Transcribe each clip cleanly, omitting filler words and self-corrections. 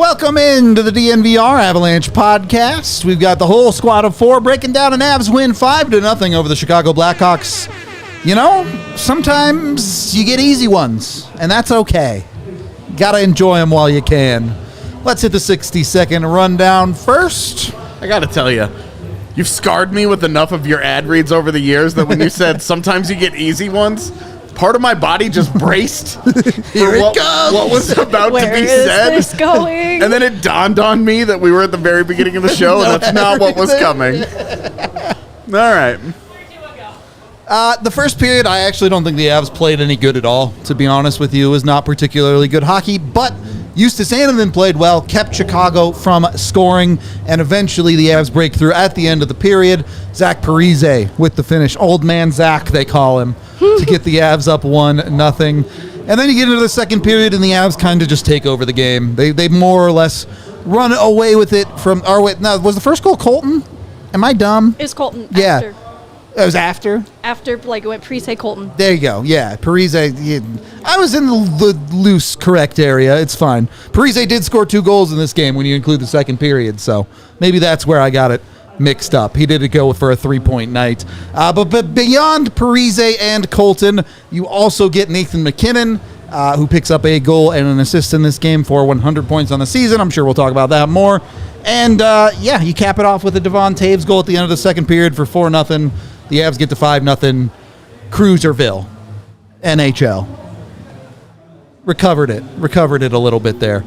Welcome into the DNVR Avalanche podcast. We've got the whole squad of four breaking down an Avs win 5-0 over the Chicago Blackhawks. You know, sometimes you get easy ones, and that's okay. Gotta enjoy them while you can. Let's hit the 60-second rundown first. I gotta tell you, you've scarred me with enough of your ad reads over the years that when you said sometimes you get easy ones, part of my body just braced. Here it comes. What was about to be said? Where is this going? And then it dawned on me that we were at the very beginning of the show, and that's not what was coming. All right. The first period, I actually don't think the Avs played any good at all, to be honest with you. It was not particularly good hockey, but Justus Annunen played well, kept Chicago from scoring, and eventually the Avs break through at the end of the period. Zach Parise with the finish. Old man Zach, they call him, to get the Avs up 1-0. And then you get into the second period, and the Avs kind of just take over the game. They more or less run away with it from... Now, was the first goal Colton? Am I dumb? It was Colton. Yeah. After. It was after? After, like, it went Parise, Colton. There you go. Yeah, Parise. I was in the loose correct area. It's fine. Parise did score 2 goals in this game when you include the second period, so maybe that's where I got it mixed up. He did go for a 3-point night. But beyond Parise and Colton, you also get Nathan MacKinnon, who picks up a goal and an assist in this game for 100 points on the season. I'm sure we'll talk about that more. And, you cap it off with a Devon Toews goal at the end of the second period for 4-0. The Avs get to 5-0. Cruiserville. NHL. Recovered it a little bit there.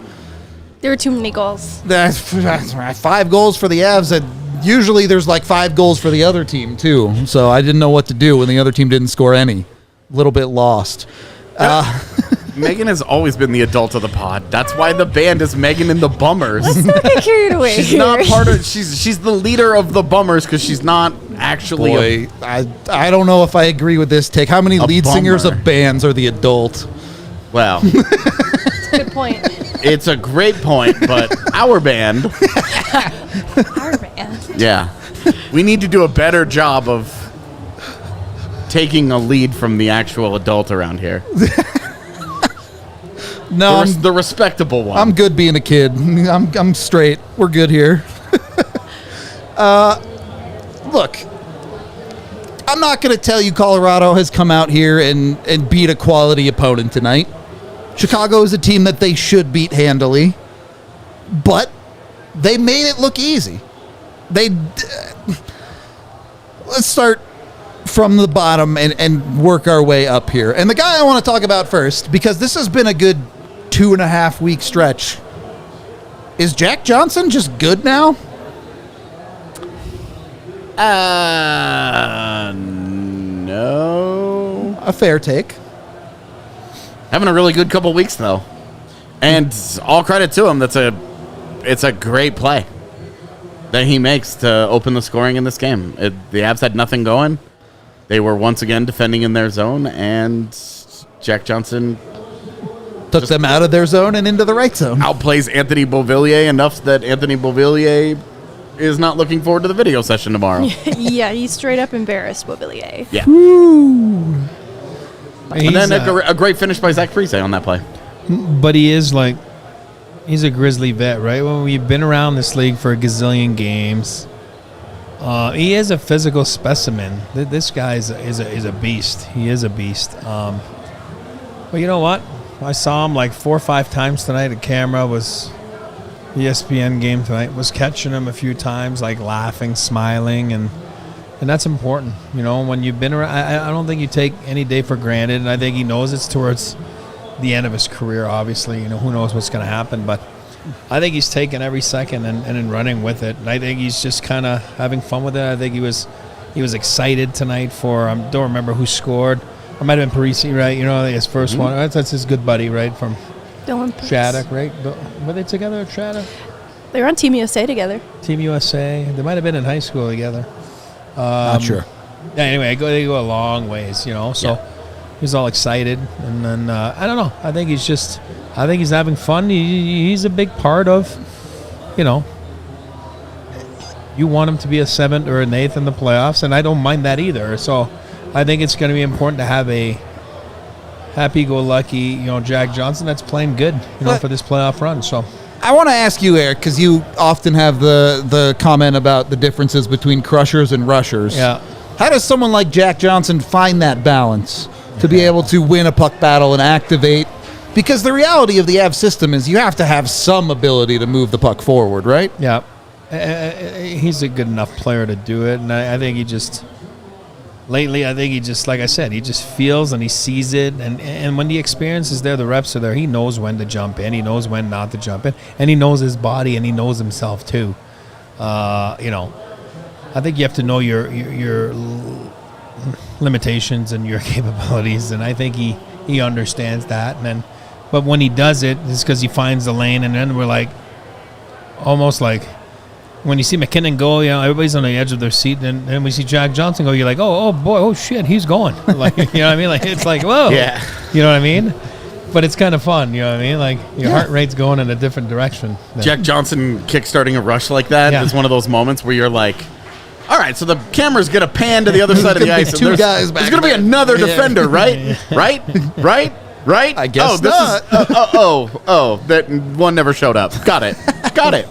There were too many goals. That's 5 goals for the Avs. Usually there's like 5 goals for the other team, too. So I didn't know what to do when the other team didn't score any. A little bit lost. Megan has always been the adult of the pod. That's why the band is Megan and the Bummers. Let's not get carried away. She's not part of... She's the leader of the Bummers because she's not actually... I don't know if I agree with this take. How many lead singers of bands are the adult? Well... That's a good point. It's a great point, but our band... Our band. Yeah. We need to do a better job of taking a lead from the actual adult around here. No, the respectable one. I'm good being a kid. I'm straight. We're good here. Look, I'm not going to tell you Colorado has come out here and beat a quality opponent tonight. Chicago is a team that they should beat handily, but they made it look easy. Let's start from the bottom and work our way up here. And the guy I want to talk about first, because this has been a good 2.5 week stretch. Is Jack Johnson just good now? No. A fair take. Having a really good couple weeks though, and all credit to him. It's a great play that he makes to open the scoring in this game. The Avs had nothing going. They were once again defending in their zone, and Jack Johnson Took them out of their zone and into the right zone. Outplays Anthony Beauvillier enough that Anthony Beauvillier is not looking forward to the video session tomorrow. Yeah, he's straight up embarrassed, Beauvillier. Yeah. Woo. And then a great finish by Zach Parise on that play. But he is like, he's a Grizzly vet, right? Well, we've been around this league for a gazillion games. He is a physical specimen. This guy is a beast. He is a beast. But you know what? I saw him like 4 or 5 times tonight. The camera was ESPN game tonight. Was catching him a few times, like laughing, smiling, and that's important. You know, when you've been around, I don't think you take any day for granted, and I think he knows it's towards the end of his career. Obviously, you know, who knows what's going to happen, but I think he's taking every second and running with it. And I think he's just kind of having fun with it. I think he was excited tonight for don't remember who scored. It might have been Parise, right? You know, his first one. That's his good buddy, right? From Dylan Shattuck, right? Were they together at Shattuck? They were on Team USA together. Team USA. They might have been in high school together. Not sure. Yeah, anyway, they go a long ways, you know. So he's all excited, and then I don't know. I think he's having fun. He's a big part of, you know. You want him to be a 7th or an 8th in the playoffs, and I don't mind that either. So I think it's going to be important to have a happy-go-lucky, you know, Jack Johnson that's playing good, you know, for this playoff run. So I want to ask you, Eric, because you often have the comment about the differences between crushers and rushers. Yeah. How does someone like Jack Johnson find that balance to be able to win a puck battle and activate? Because the reality of the Avs system is you have to have some ability to move the puck forward, right? Yeah. He's a good enough player to do it, and I think he just lately, I think he just, like I said, he just feels and he sees it, and when the experience is there, the reps are there, he knows when to jump in, he knows when not to jump in, and he knows his body and he knows himself too. I think you have to know your limitations and your capabilities, and I think he understands that. And then, but when he does it, it's because he finds the lane, and then we're like, almost like when you see MacKinnon go, everybody's on the edge of their seat, and then we see Jack Johnson go, you're like, oh boy, oh shit, he's going. Like, you know what I mean? Like, it's like, whoa. Yeah. You know what I mean? But it's kind of fun, you know what I mean? Like, your heart rate's going in a different direction. Jack Johnson kickstarting a rush like that is one of those moments where you're like, all right, so the camera's going to pan to the other side of the ice. And two guys back there's going to be another defender, right? Right? I guess not. That one never showed up. Got it.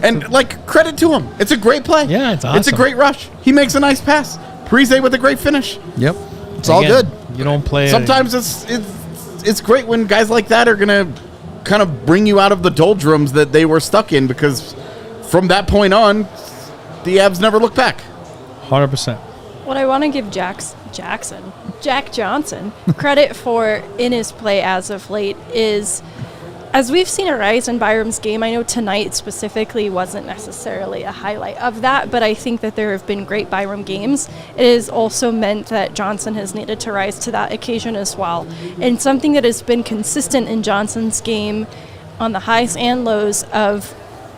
And, like, credit to him. It's a great play. Yeah, it's awesome. It's a great rush. He makes a nice pass. Parise with a great finish. Yep. It's all good. You don't play. Sometimes it's great when guys like that are going to kind of bring you out of the doldrums that they were stuck in, because from that point on, the Avs never look back. 100%. What I want to give Jack Johnson credit for in his play as of late is, as we've seen a rise in Byram's game, I know tonight specifically wasn't necessarily a highlight of that, but I think that there have been great Byram games. It has also meant that Johnson has needed to rise to that occasion as well. And something that has been consistent in Johnson's game on the highs and lows of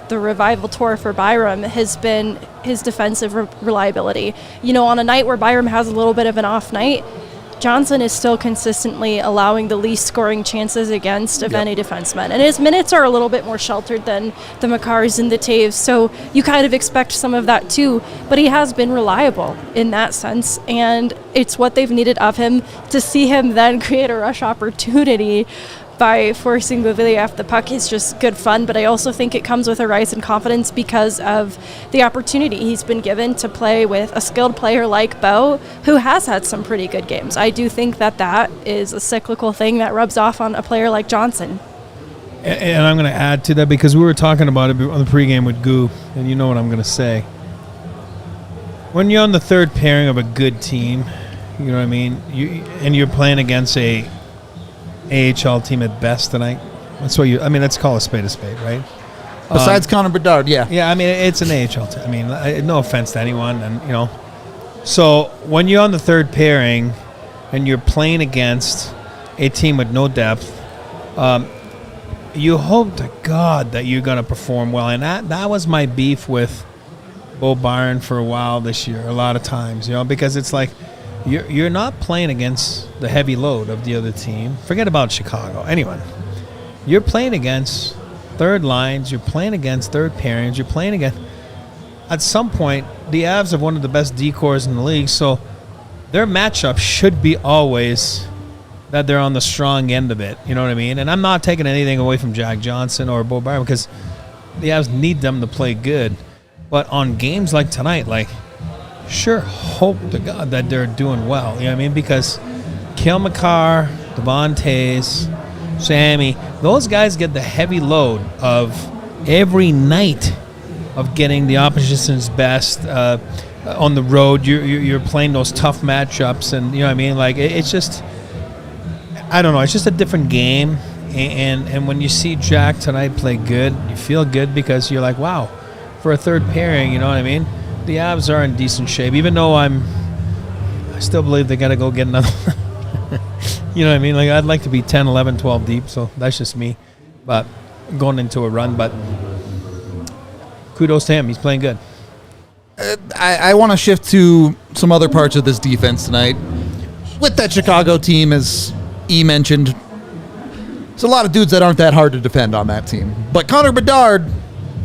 the revival tour for Byram has been his defensive reliability. You know, on a night where Byram has a little bit of an off night, Johnson is still consistently allowing the least scoring chances against of any defenseman. And his minutes are a little bit more sheltered than the Makars and the Toews, so you kind of expect some of that too. But he has been reliable in that sense, and it's what they've needed of him. To see him then create a rush opportunity by forcing Beauvillier off the puck is just good fun, but I also think it comes with a rise in confidence because of the opportunity he's been given to play with a skilled player like Beau, who has had some pretty good games. I do think that is a cyclical thing that rubs off on a player like Johnson. And I'm going to add to that, because we were talking about it on the pregame with Goo, and you know what I'm going to say. When you're on the third pairing of a good team, you know what I mean, and you're playing against a AHL team at best tonight. That's what let's call a spade, right? Besides Connor Bedard, yeah. Yeah, I mean, it's an AHL team. I mean, no offense to anyone, and you know. So when you're on the third pairing and you're playing against a team with no depth, you hope to God that you're going to perform well. And that was my beef with Bo Byron for a while this year, a lot of times, you know, because it's like, You're not playing against the heavy load of the other team. Forget about Chicago. Anyone. You're playing against third lines. You're playing against third pairings. You're playing against... At some point, the Avs have one of the best decors in the league, so their matchup should be always that they're on the strong end of it. You know what I mean? And I'm not taking anything away from Jack Johnson or Bo Byron, because the Avs need them to play good. But on games like tonight, like... Sure, hope to God that they're doing well. You know what I mean? Because Cale Makar, Devon, Toews, Sammy, those guys get the heavy load of every night of getting the opposition's best on the road. You're playing those tough matchups, and you know what I mean? Like, it's just, I don't know, it's just a different game. And when you see Jack tonight play good, you feel good because you're like, wow, for a third pairing, you know what I mean? The Avs are in decent shape, even though I still believe they got to go get another one. You know what I mean? Like, I'd like to be 10, 11, 12 deep, so that's just me. But going into a run, but kudos to him. He's playing good. I want to shift to some other parts of this defense tonight. With that Chicago team, as E mentioned, there's a lot of dudes that aren't that hard to defend on that team. But Connor Bedard,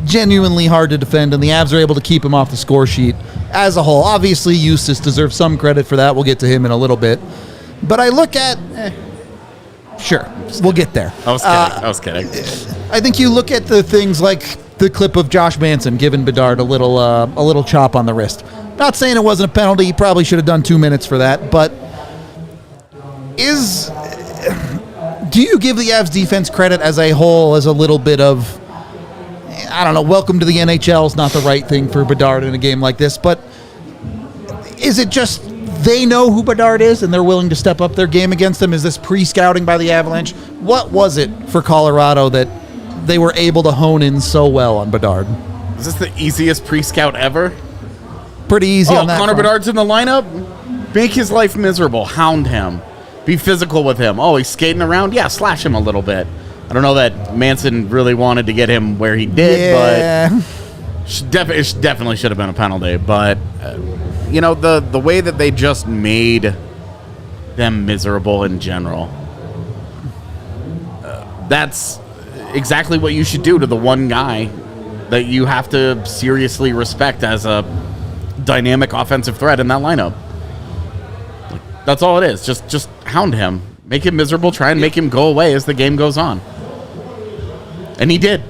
genuinely hard to defend, and the Avs are able to keep him off the score sheet as a whole. Obviously, Justus deserves some credit for that. We'll get to him in a little bit. But I look at Sure, we'll get there. I was kidding. I think you look at the things like the clip of Josh Manson giving Bedard a little chop on the wrist. Not saying it wasn't a penalty. He probably should have done 2 minutes for that. But do you give the Avs defense credit as a whole as a little bit of, I don't know, welcome to the NHL is not the right thing for Bedard in a game like this, but is it just they know who Bedard is and they're willing to step up their game against him? Is this pre-scouting by the Avalanche? What was it for Colorado that they were able to hone in so well on Bedard? Is this the easiest pre-scout ever? Pretty easy on that Connor front. Bedard's in the lineup? Make his life miserable. Hound him. Be physical with him. Oh, he's skating around? Yeah, slash him a little bit. I don't know that Manson really wanted to get him where he did, but it definitely should have been a penalty. But, the way that they just made them miserable in general, that's exactly what you should do to the one guy that you have to seriously respect as a dynamic offensive threat in that lineup. That's all it is. Just hound him. Make him miserable. Try and make him go away as the game goes on. And he did.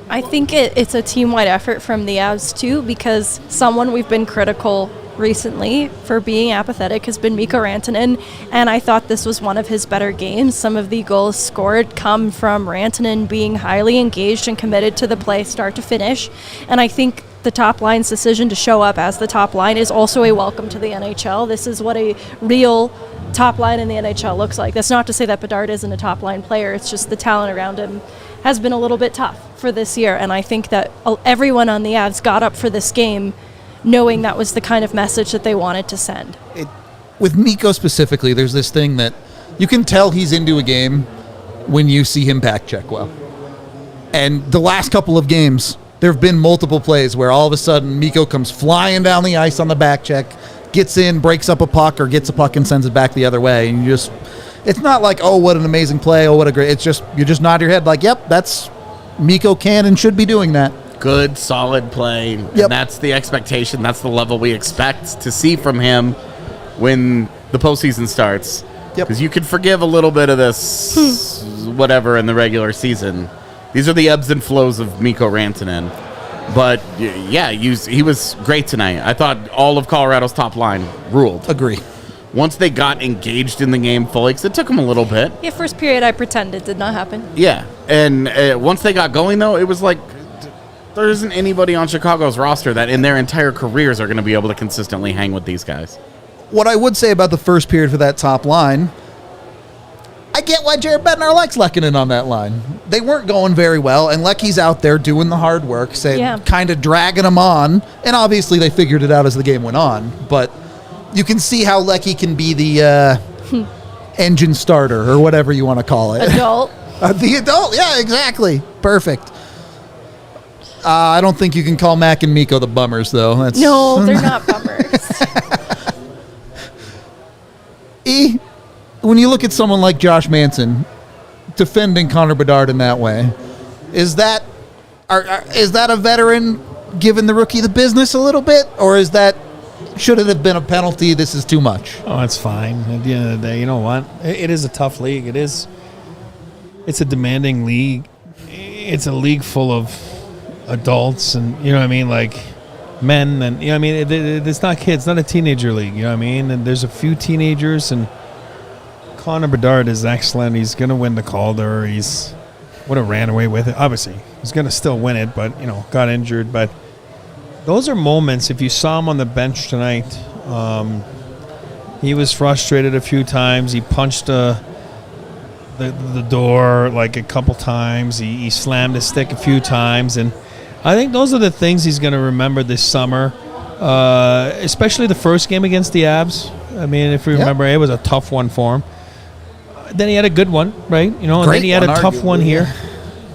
I think it's a team-wide effort from the Avs, too, because someone we've been critical recently for being apathetic has been Mikko Rantanen, and I thought this was one of his better games. Some of the goals scored come from Rantanen being highly engaged and committed to the play start to finish, and I think the top line's decision to show up as the top line is also a welcome to the NHL. This is what a real top line in the NHL looks like. That's not to say that Bedard isn't a top line player. It's just the talent around him has been a little bit tough for this year. And I think that everyone on the Avs got up for this game knowing that was the kind of message that they wanted to send. With Mikko specifically, there's this thing that you can tell he's into a game when you see him back check well. And the last couple of games, there have been multiple plays where all of a sudden Mikko comes flying down the ice on the back check, gets in, breaks up a puck, or gets a puck and sends it back the other way. And it's not like, oh, what an amazing play, oh, what a great, it's just, you just nod your head like, yep, that's, Mikko can and should be doing that. Good, solid play. Yep. And that's the expectation. That's the level we expect to see from him when the postseason starts. Yep. Because you could forgive a little bit of this, whatever, in the regular season. These are the ebbs and flows of Mikko Rantanen. But, yeah, he was great tonight. I thought all of Colorado's top line ruled. Agree. Once they got engaged in the game fully, because it took them a little bit. Yeah, first period I pretended did not happen. Yeah, and once they got going, though, it was like there isn't anybody on Chicago's roster that in their entire careers are going to be able to consistently hang with these guys. What I would say about the first period for that top line, I get why Jared Bednar likes MacKinnon on that line. They weren't going very well, and Lecky's out there doing the hard work, kind of dragging them on, and obviously they figured it out as the game went on, but you can see how Lecky can be the engine starter, or whatever you want to call it. Adult. The adult, yeah, exactly. Perfect. I don't think you can call Mac and Mikko the bummers, though. No, they're not bummers. When you look at someone like Josh Manson defending Connor Bedard in that way, is that a veteran giving the rookie the business a little bit, or should it have been a penalty? This is too much. Oh, it's fine. At the end of the day, you know what? It is a tough league. It's a demanding league. It's a league full of adults, and you know what I mean, like men, and you know what I mean. It's not kids. It's not a teenager league. You know what I mean. And there's a few teenagers, and Connor Bedard is excellent. He's going to win the Calder. He's would have ran away with it. Obviously, he's going to still win it, but got injured. But those are moments. If you saw him on the bench tonight, he was frustrated a few times. He punched the door like a couple times. He slammed his stick a few times, and I think those are the things he's going to remember this summer, especially the first game against the Avs. I mean, if you remember, it was a tough one for him. Then he had a good one, right? And then he had a tough one here.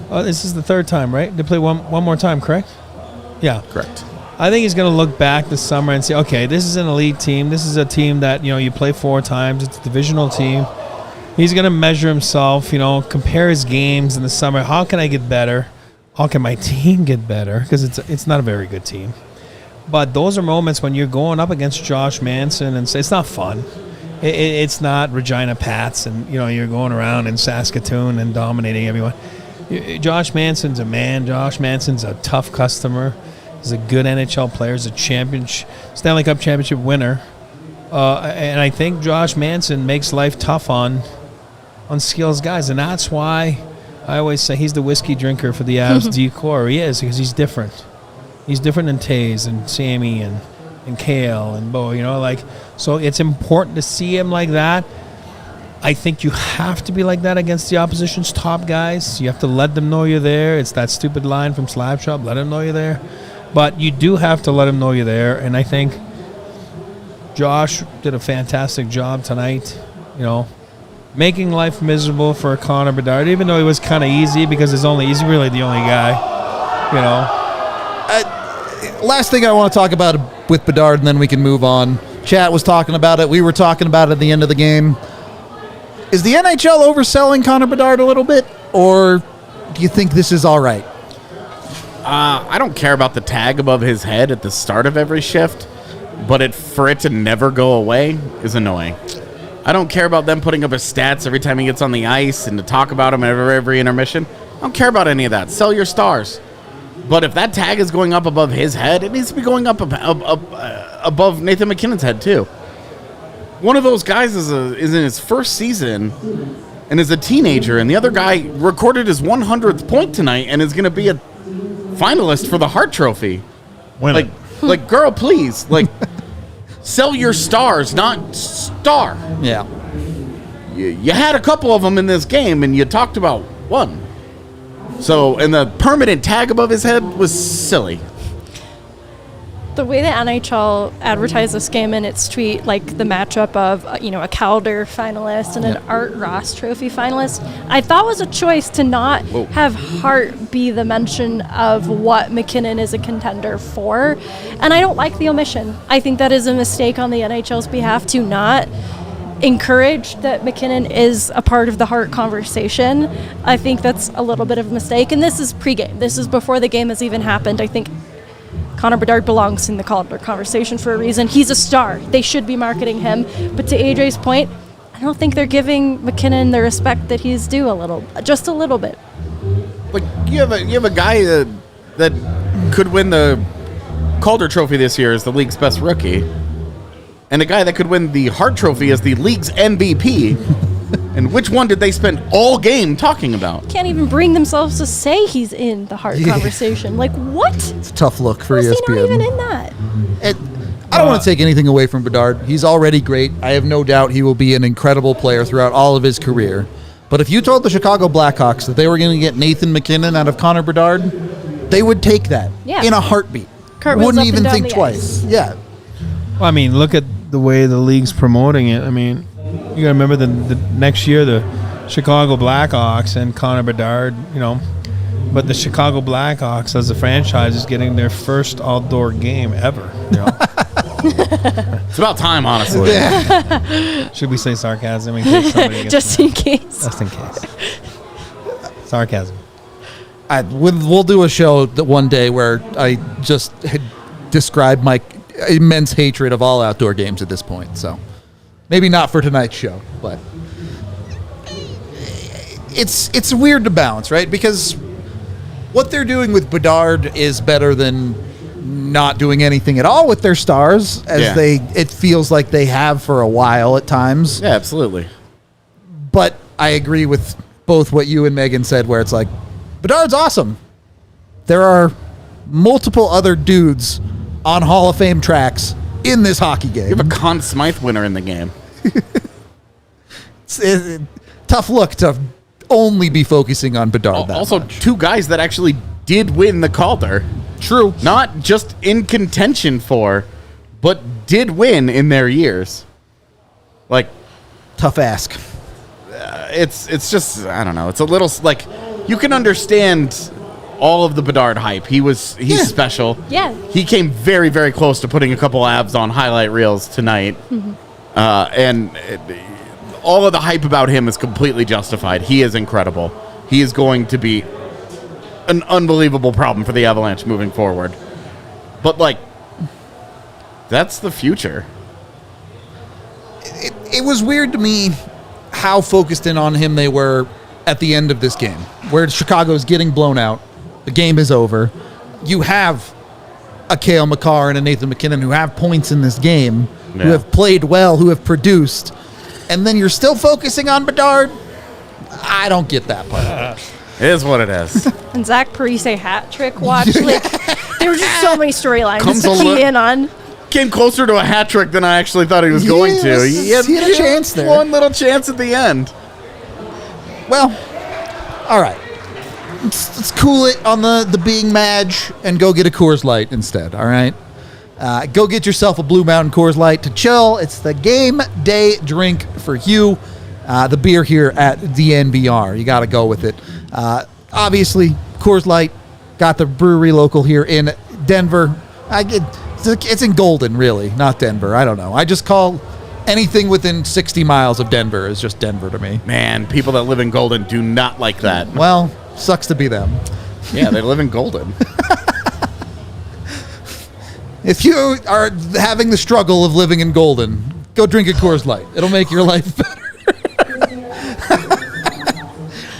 This is the third time, right? They play one more time, correct? Yeah. Correct. I think he's going to look back this summer and say, okay, this is an elite team. This is a team that, you play 4 times. It's a divisional team. He's going to measure himself, compare his games in the summer. How can I get better? How can my team get better? Because it's not a very good team. But those are moments when you're going up against Josh Manson and say it's not fun. It's not Regina Pats, and you're going around in Saskatoon and dominating everyone. Josh Manson's a man. Josh Manson's a tough customer. He's a good NHL player. He's a Stanley Cup championship winner. And I think Josh Manson makes life tough on skills guys, and that's why I always say he's the whiskey drinker for the Avs D-core. He is, because he's different. He's different than Toews and Sammy and Kale and Bo, so it's important to see him like that. I think you have to be like that against the opposition's top guys. You have to let them know you're there. It's that stupid line from Slapshot, let them know you're there. But you do have to let them know you're there, and I think Josh did a fantastic job tonight, making life miserable for Connor Bedard, even though it was kind of easy because he's really the only guy, Last thing I want to talk about with Bedard, and then we can move on. Chat was talking about it. We were talking about it at the end of the game. Is the NHL overselling Connor Bedard a little bit, or do you think this is all right? I don't care about the tag above his head at the start of every shift, but for it to never go away is annoying. I don't care about them putting up his stats every time he gets on the ice and to talk about him every intermission. I don't care about any of that. Sell your stars. But if that tag is going up above his head, it needs to be going up above Nathan MacKinnon's head too. One of those guys is in his first season and is a teenager, and the other guy recorded his 100th point tonight and is going to be a finalist for the Hart Trophy. Like, girl, please, sell your stars, not star. Yeah. You had a couple of them in this game, and you talked about one. So, and the permanent tag above his head was silly. The way the NHL advertised this game in its tweet, the matchup of, a Calder finalist and an Art Ross Trophy finalist, I thought was a choice to not have Hart be the mention of what MacKinnon is a contender for. And I don't like the omission. I think that is a mistake on the NHL's behalf to not encourage that MacKinnon is a part of the Hart conversation. I think that's a little bit of a mistake. And this is pregame. This is before the game has even happened. I think Connor Bedard belongs in the Calder conversation for a reason. He's a star. They should be marketing him. But to AJ's point, I don't think they're giving MacKinnon the respect that he's due just a little bit. You have a guy that could win the Calder Trophy this year as the league's best rookie, and a guy that could win the Hart Trophy as the league's MVP. And which one did they spend all game talking about? Can't even bring themselves to say he's in the Hart conversation. What? It's a tough look for ESPN. ESPN. He's not even in that. I don't want to take anything away from Bedard. He's already great. I have no doubt he will be an incredible player throughout all of his career. But if you told the Chicago Blackhawks that they were going to get Nathan MacKinnon out of Connor Bedard, they would take that in a heartbeat. Wouldn't even think twice. Yeah. Well, look at the way the league's promoting it. You got to remember the next year, the Chicago Blackhawks and Connor Bedard, but the Chicago Blackhawks as a franchise is getting their first outdoor game ever. It's about time, honestly. Yeah. Should we say sarcasm in case somebody gets Just in case. Just in case. Sarcasm. We'll do a show that one day where I just describe my immense hatred of all outdoor games at this point. So maybe not for tonight's show, but it's weird to balance, right? Because what they're doing with Bedard is better than not doing anything at all with their stars, as it feels like they have for a while at times. Yeah, absolutely. But I agree with both what you and Megan said, where it's like, Bedard's awesome. There are multiple other dudes on Hall of Fame tracks in this hockey game. You have a Conn Smythe winner in the game. It's a tough look to only be focusing on Bedard that also, much. two guys that actually did win the Calder. True. Not just in contention for, but did win in their years. Tough ask. It's just, I don't know. It's a little, you can understand all of the Bedard hype. He's special. Yeah. He came very, very close to putting a couple abs on highlight reels tonight. Mm-hmm. All of the hype about him is completely justified. He is incredible. He is going to be an unbelievable problem for the Avalanche moving forward. But, that's the future. it was weird to me how focused in on him they were at the end of this game, where Chicago's getting blown out. The game is over. You have a Cale Makar and a Nathan MacKinnon who have points in this game, who have played well, who have produced, and then you're still focusing on Bedard? I don't get that part. It is what it is. And Zach Parise hat trick watch. Like, there were just so many storylines Comes to key in on. Came closer to a hat trick than I actually thought he was going to. He had a chance there. One little chance at the end. Well, all right. Let's cool it on the being Madge and go get a Coors Light instead, all right? Go get yourself a Blue Mountain Coors Light to chill. It's the game day drink for you. The beer here at DNVR. You got to go with it. Obviously, Coors Light got the brewery local here in Denver. It's in Golden, really, not Denver. I don't know. I just call anything within 60 miles of Denver is just Denver to me. Man, people that live in Golden do not like that. Well, sucks to be them. Yeah, they live in Golden. If you are having the struggle of living in Golden, go drink a Coors Light. It'll make your life better.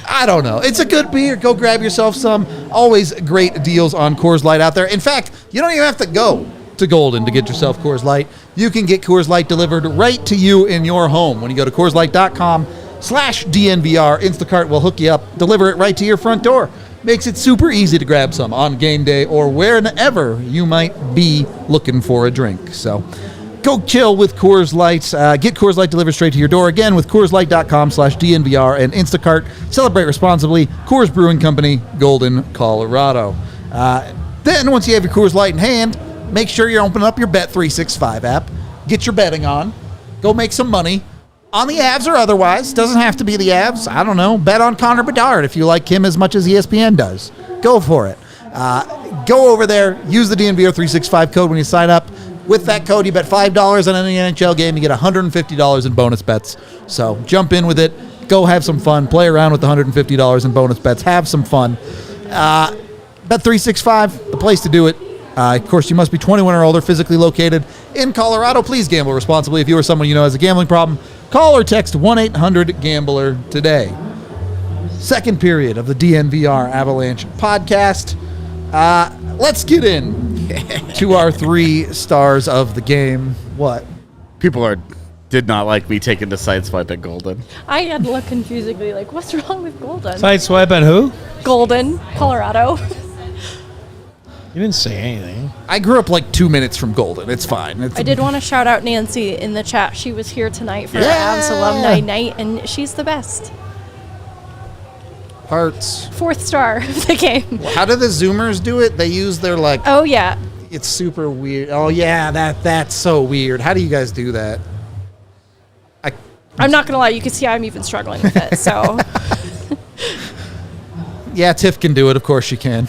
I don't know. It's a good beer. Go grab yourself some. Always great deals on Coors Light out there. In fact, you don't even have to go to Golden to get yourself Coors Light. You can get Coors Light delivered right to you in your home. When you go to CoorsLight.com/DNVR, Instacart will hook you up, deliver it right to your front door. Makes it super easy to grab some on game day or wherever you might be looking for a drink. So go chill with Coors Light. Get Coors Light delivered straight to your door. Again, with CoorsLight.com/DNVR and Instacart. Celebrate responsibly. Coors Brewing Company, Golden, Colorado. Then, once you have your Coors Light in hand, make sure you're opening up your Bet365 app. Get your betting on. Go make some money on the Avs or otherwise. Doesn't have to be the Avs. I don't know. Bet on Connor Bedard if you like him as much as ESPN does. Go for it. Go over there. Use the DNVR365 code when you sign up. With that code, you bet $5 on any NHL game. You get $150 in bonus bets. So jump in with it. Go have some fun. Play around with the $150 in bonus bets. Have some fun. Bet365, the place to do it. Of course, you must be 21 or older, physically located in Colorado. Please gamble responsibly. If you or someone you know has a gambling problem, call or text 1-800-GAMBLER today. Second period of the DNVR Avalanche podcast. Let's get in to our 3 stars of the game. What? People did not like me taking the sideswipe at Golden. I had to look confusedly like, what's wrong with Golden? Sideswipe at who? Golden, Colorado. You didn't say anything. I grew up like 2 minutes from Golden. It's fine. I did want to shout out Nancy in the chat. She was here tonight for Avs Alumni Night, and she's the best. Hearts. 4th star of the game. How do the Zoomers do it? They use their like... Oh, yeah. It's super weird. Oh, yeah, that's so weird. How do you guys do that? I'm not going to lie. You can see I'm even struggling with it, so... Yeah, Tiff can do it. Of course she can.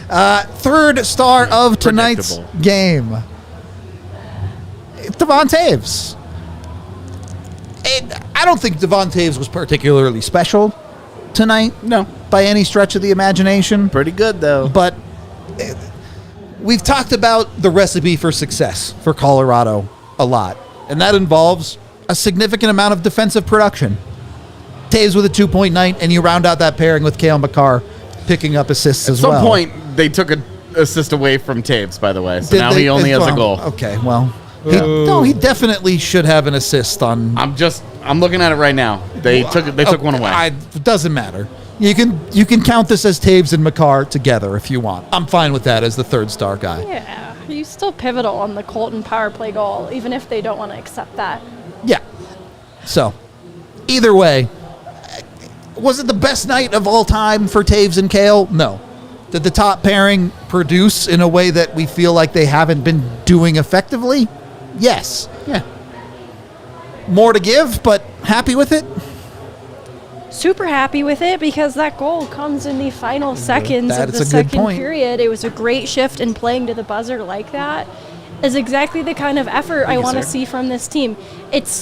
3rd star of tonight's game. Devon Toews. I don't think Devon Toews was particularly special tonight. No. By any stretch of the imagination. Pretty good, though. But we've talked about the recipe for success for Colorado a lot. And that involves a significant amount of defensive production. Toews with a 2-point night, and you round out that pairing with Cale Makar picking up assists as well. At some point, they took an assist away from Toews, by the way. So now he only has a goal. Okay, well, he definitely should have an assist on. I'm looking at it right now. They took one away. It doesn't matter. You can count this as Toews and Makar together if you want. I'm fine with that as the 3rd star guy. Yeah, he's still pivotal on the Colton power play goal, even if they don't want to accept that. Yeah. So, either way, was it the best night of all time for Toews and Cale? No. Did the top pairing produce in a way that we feel like they haven't been doing effectively? Yes. Yeah. More to give, but happy with it? Super happy with it because that goal comes in the final seconds of the second period. It was a great shift, in playing to the buzzer like that is exactly the kind of effort I want to see from this team.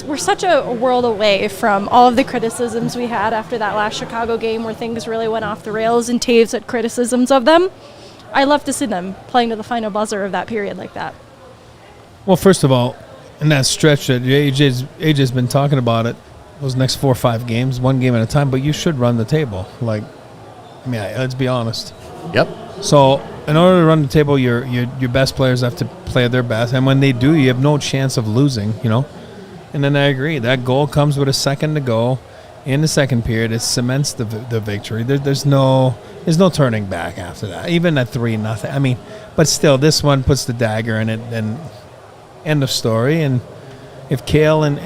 We're such a world away from all of the criticisms we had after that last Chicago game where things really went off the rails and Toews had criticisms of them. I love to see them playing to the final buzzer of that period like that. Well, first of all, in that stretch that AJ's been talking about it, those next 4 or 5 games, one game at a time, but you should run the table. Like, I mean, let's be honest. Yep. So in order to run the table, your best players have to play their best, and when they do, you have no chance of losing, you know. And then I agree. That goal comes with a second to go in the second period. It cements the victory. There's no turning back after that. Even at 3-0. I mean, but still, this one puts the dagger in it. And end of story. And if Kale and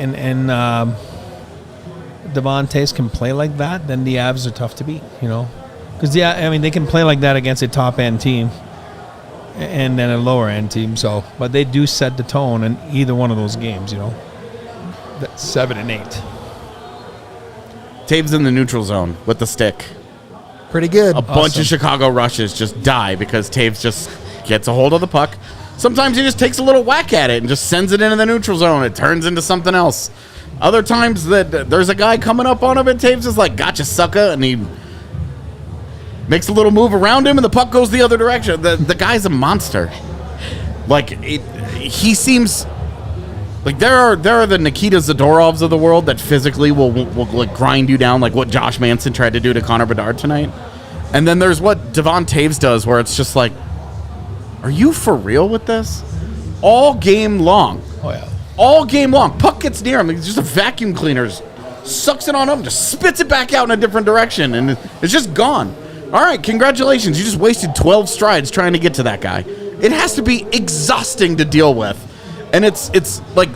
Devon Toews can play like that, then the Avs are tough to beat. You know, because they can play like that against a top end team and then a lower end team. So, but they do set the tone in either one of those games. You know. That's 7 and 8. Toews in the neutral zone with the stick. Pretty good. A bunch of Chicago rushes just die because Toews just gets a hold of the puck. Sometimes he just takes a little whack at it and just sends it into the neutral zone. It turns into something else. Other times that there's a guy coming up on him and Toews is like, gotcha, sucker, and he makes a little move around him and the puck goes the other direction. The guy's a monster. Like, he seems... Like, there are the Nikita Zadorovs of the world that physically will like grind you down, like what Josh Manson tried to do to Connor Bedard tonight. And then there's what Devon Toews does, where it's just like, are you for real with this? All game long. Oh, yeah. All game long. Puck gets near him. Like, just a vacuum cleaner sucks it on him, just spits it back out in a different direction, and it's just gone. All right, congratulations. You just wasted 12 strides trying to get to that guy. It has to be exhausting to deal with. And it's like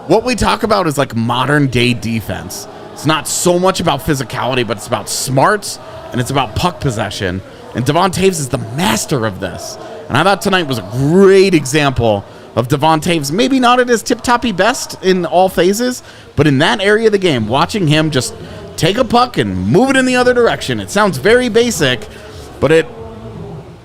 what we talk about is like modern day defense. It's not so much about physicality, but it's about smarts and it's about puck possession. And Devon Toews is the master of this. And I thought tonight was a great example of Devon Toews, maybe not at his tip-toppy best in all phases, but in that area of the game, watching him just take a puck and move it in the other direction. It sounds very basic, but it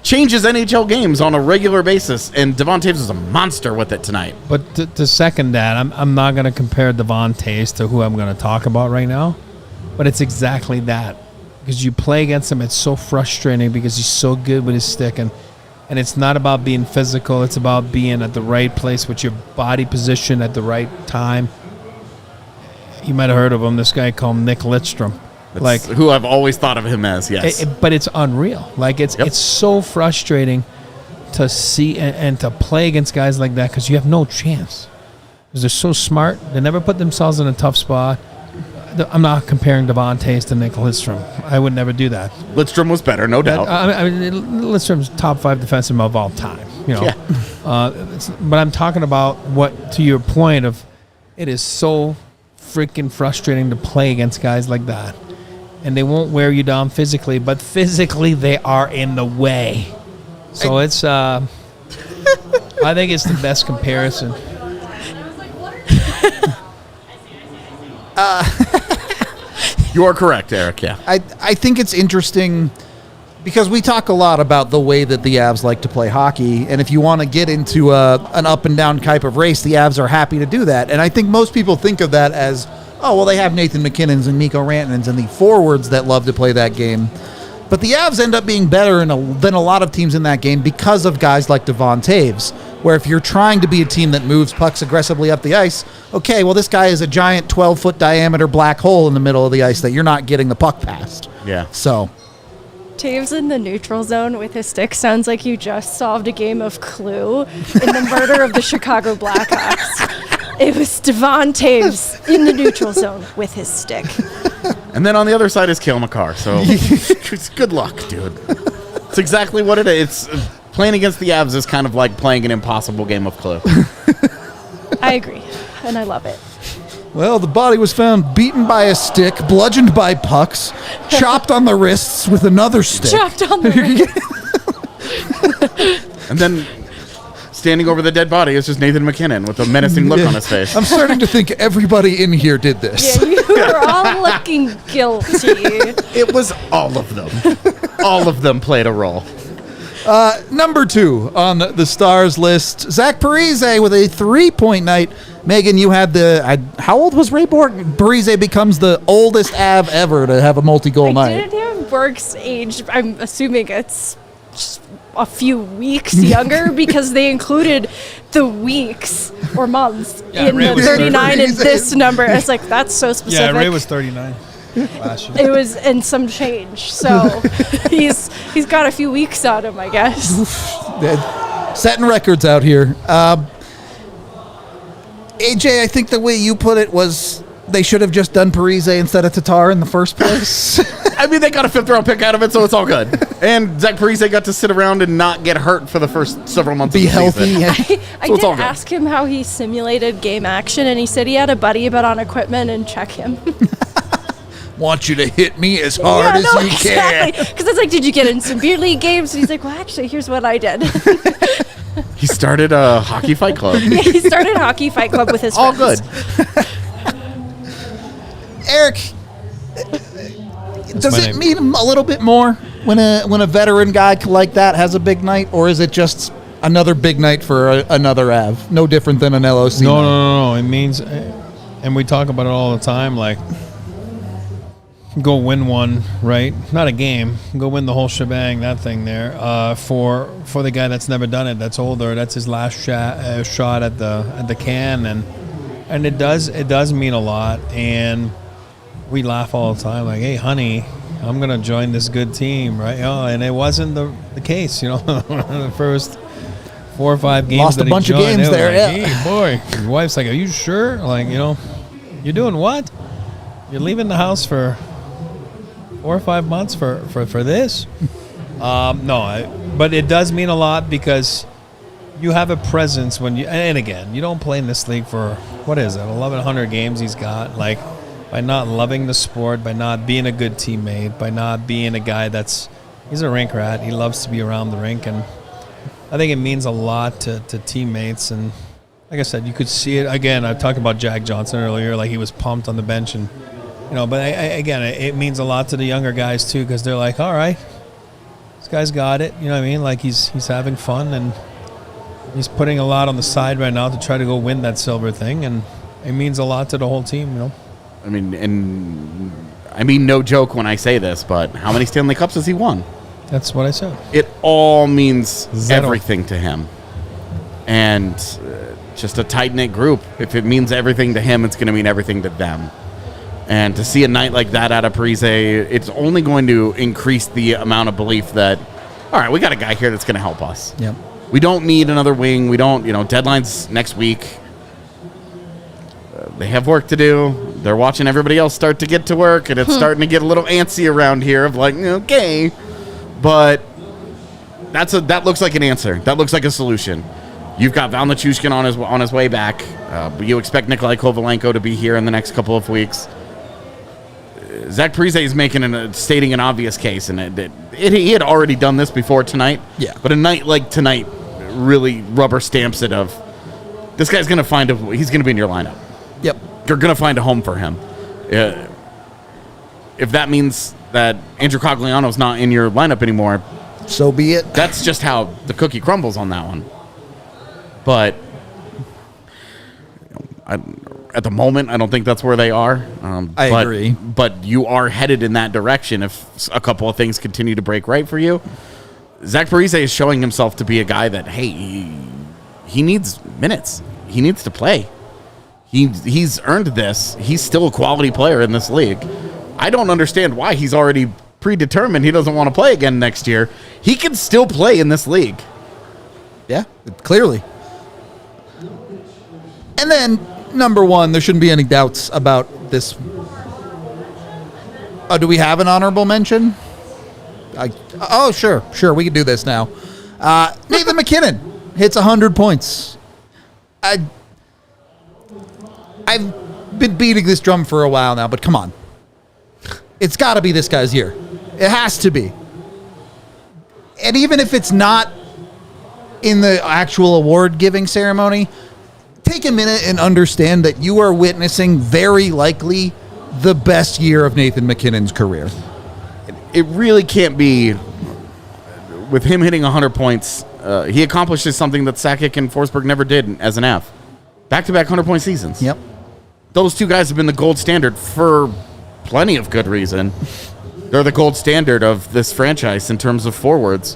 changes NHL games on a regular basis, and Devon Toews is a monster with it tonight. But to second that, I'm not going to compare Devon Toews to who I'm going to talk about right now, but it's exactly that. Because you play against him, it's so frustrating because he's so good with his stick, and it's not about being physical, it's about being at the right place with your body position at the right time. You might have heard of him, this guy called Nick Lidstrom. That's like who I've always thought of him as, yes. But it's unreal. Like, it's so frustrating to see and to play against guys like that because you have no chance. Because they're so smart. They never put themselves in a tough spot. I'm not comparing Devon Toews to Nick Lidstrom. I would never do that. Lidstrom was better, no doubt. I mean, Lidstrom's top 5 defenseman of all time. You know, but I'm talking about what, to your point of, it is so freaking frustrating to play against guys like that. And they won't wear you down physically, but physically they are in the way. So it's, I think it's the best comparison. You are correct, Eric, yeah. I think it's interesting because we talk a lot about the way that the Avs like to play hockey, and if you want to get into an up-and-down type of race, the Avs are happy to do that. And I think most people think of that as, oh, well, they have Nathan MacKinnons and Mikko Rantanens and the forwards that love to play that game. But the Avs end up being better than a lot of teams in that game because of guys like Devon Toews, where if you're trying to be a team that moves pucks aggressively up the ice, okay, well, this guy is a giant 12-foot diameter black hole in the middle of the ice that you're not getting the puck past. Yeah. So Toews in the neutral zone with his stick sounds like you just solved a game of Clue in the murder of the Chicago Blackhawks. It was Devon Toews in the neutral zone with his stick. And then on the other side is Cale Makar. So good luck, dude. It's exactly what it is. It's playing against the Avs is kind of like playing an impossible game of Clue. I agree, and I love it. well, the body was found beaten by a stick, bludgeoned by pucks, chopped on the wrists with another stick. Chopped on the wrist. And then standing over the dead body is just Nathan MacKinnon with a menacing look on his face. I'm starting to think everybody in here did this. Yeah, you were all looking guilty. It was all of them. All of them played a role. Number 2 on the Stars list, Zach Parise with a 3-point night. Megan, you had how old was Ray Bork? Parise becomes the oldest Av ever to have a multi-goal night. I didn't have Bork's age. I'm assuming it's just a few weeks younger because they included the weeks or months in Ray the was 39 and this number. It's like, that's so specific. Yeah, Ray was 39 last year. It was and some change. So he's got a few weeks on him, I guess. Setting records out here. AJ, I think the way you put it was they should have just done Parise instead of Tatar in the first place. I mean, they got a 5th-round pick out of it, so it's all good. And Zach Parise got to sit around and not get hurt for the first several months Be of the healthy. season. Yeah. I So it's did all good. ask him how he simulated game action, and he said he had a buddy but on equipment and check him. Want you to hit me as hard as you can. Because it's like, did you get in some beer league games? And he's like, well, actually, here's what I did. He started a hockey fight club. Yeah, he started a hockey fight club with his All friends. good. Eric, does my it name. mean a little bit more when a veteran guy like that has a big night, or is it just another big night for another Av? No different than an LOC. No, night. no. It means, and we talk about it all the time, like, go win one, right? Not a game. Go win the whole shebang, that thing there. For the guy that's never done it, that's older, that's his last shot at the can, and it does mean a lot. And we laugh all the time, like, hey, honey, I'm gonna join this good team, right? Oh, and it wasn't the case, the first 4 or 5 games Lost that a bunch he of joined, games they were there, like, yeah. Hey, boy, his wife's like, are you sure? Like, you're doing what? You're leaving the house for 4 or 5 months for this? But it does mean a lot because you have a presence when you, and again, you don't play in this league for, what is it, 1,100 games he's got, like, by not loving the sport, by not being a good teammate, by not being a guy he's a rink rat, he loves to be around the rink, and I think it means a lot to teammates. And like I said, you could see it, again, I talked about Jack Johnson earlier, like he was pumped on the bench, and but again, it means a lot to the younger guys too, because they're like, all right, this guy's got it, you know what I mean? Like he's having fun, and he's putting a lot on the side right now to try to go win that silver thing, and it means a lot to the whole team, I mean, no joke when I say this, but how many Stanley Cups has he won? That's what I said. It all means Zero. everything to him. And just a tight-knit group. If it means everything to him, it's going to mean everything to them. And to see a night like that out of Parise, it's only going to increase the amount of belief that, all right, we got a guy here that's going to help us. Yep. We don't need another wing. We don't, deadline's next week. They have work to do. They're watching everybody else start to get to work, and it's starting to get a little antsy around here of like, okay. But that looks like an answer. That looks like a solution. You've got Val Nichushkin on his way back. But you expect Nikolai Kovalenko to be here in the next couple of weeks. Zach Parise is stating an obvious case, and he had already done this before tonight. Yeah. But a night like tonight really rubber stamps it of this guy's going to he's going to be in your lineup. Yep. You're going to find a home for him. If that means that Andrew Cogliano's not in your lineup anymore, So be it. that's just how the cookie crumbles on that one. But at the moment, I don't think that's where they are. I agree. But you are headed in that direction if a couple of things continue to break right for you. Zach Parise is showing himself to be a guy that, hey, he needs minutes. He needs to play. He's earned this. He's still a quality player in this league. I don't understand why he's already predetermined he doesn't want to play again next year. He can still play in this league. Yeah, clearly. And then, number one, there shouldn't be any doubts about this. Do we have an honorable mention? Sure, we can do this now. Nathan MacKinnon hits 100 points. I've been beating this drum for a while now, but come on. It's got to be this guy's year. It has to be. And even if it's not in the actual award-giving ceremony, take a minute and understand that you are witnessing very likely the best year of Nathan MacKinnon's career. It really can't be. With him hitting 100 points, he accomplishes something that Sakic and Forsberg never did as an F. Back-to-back 100-point seasons. Yep. Those two guys have been the gold standard for plenty of good reason. They're the gold standard of this franchise in terms of forwards.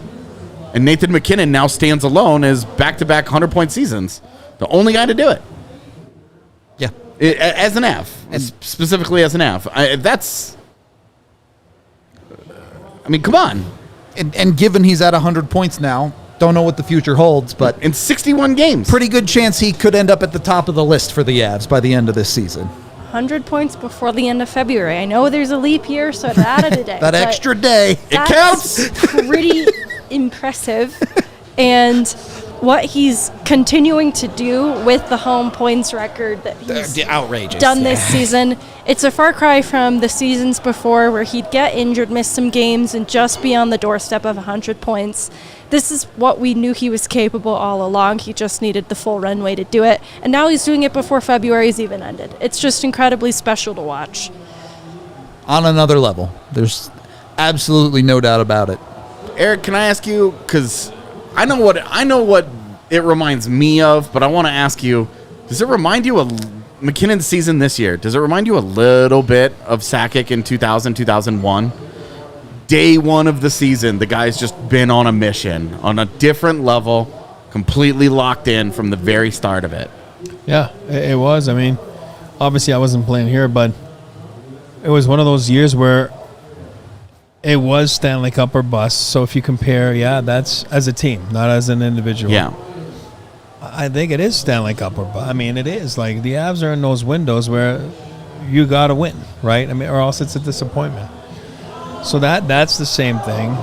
And Nathan MacKinnon now stands alone as back-to-back 100-point seasons. The only guy to do it. Yeah. As an F. Specifically as an F. Come on. And given he's at 100 points now, don't know what the future holds, but in 61 games. Pretty good chance he could end up at the top of the list for the Avs by the end of this season. 100 points before the end of February. I know there's a leap year, so it added a day. That extra day. It counts. Pretty impressive. And what he's continuing to do with the home points record that he's outrageous done this season, it's a far cry from the seasons before where he'd get injured, miss some games, and just be on the doorstep of 100 points. This is what we knew he was capable all along. He just needed the full runway to do it. And now he's doing it before February's even ended. It's just incredibly special to watch. On another level. There's absolutely no doubt about it. Eric, can I ask you, because I know what it reminds me of, but I want to ask you, does it remind you of MacKinnon's season this year? Does it remind you a little bit of Sakic in 2000, 2001? Day one of the season, the guy's just been on a mission, on a different level, completely locked in from the very start of it. Yeah, it was. I mean, obviously I wasn't playing here, but it was one of those years where it was Stanley Cup or bust. So if you compare, that's as a team, not as an individual. Yeah. I think it is Stanley Cup or bust. I mean, it is. Like, the Avs are in those windows where you got to win, right? I mean, or else it's a disappointment. So that's the same thing.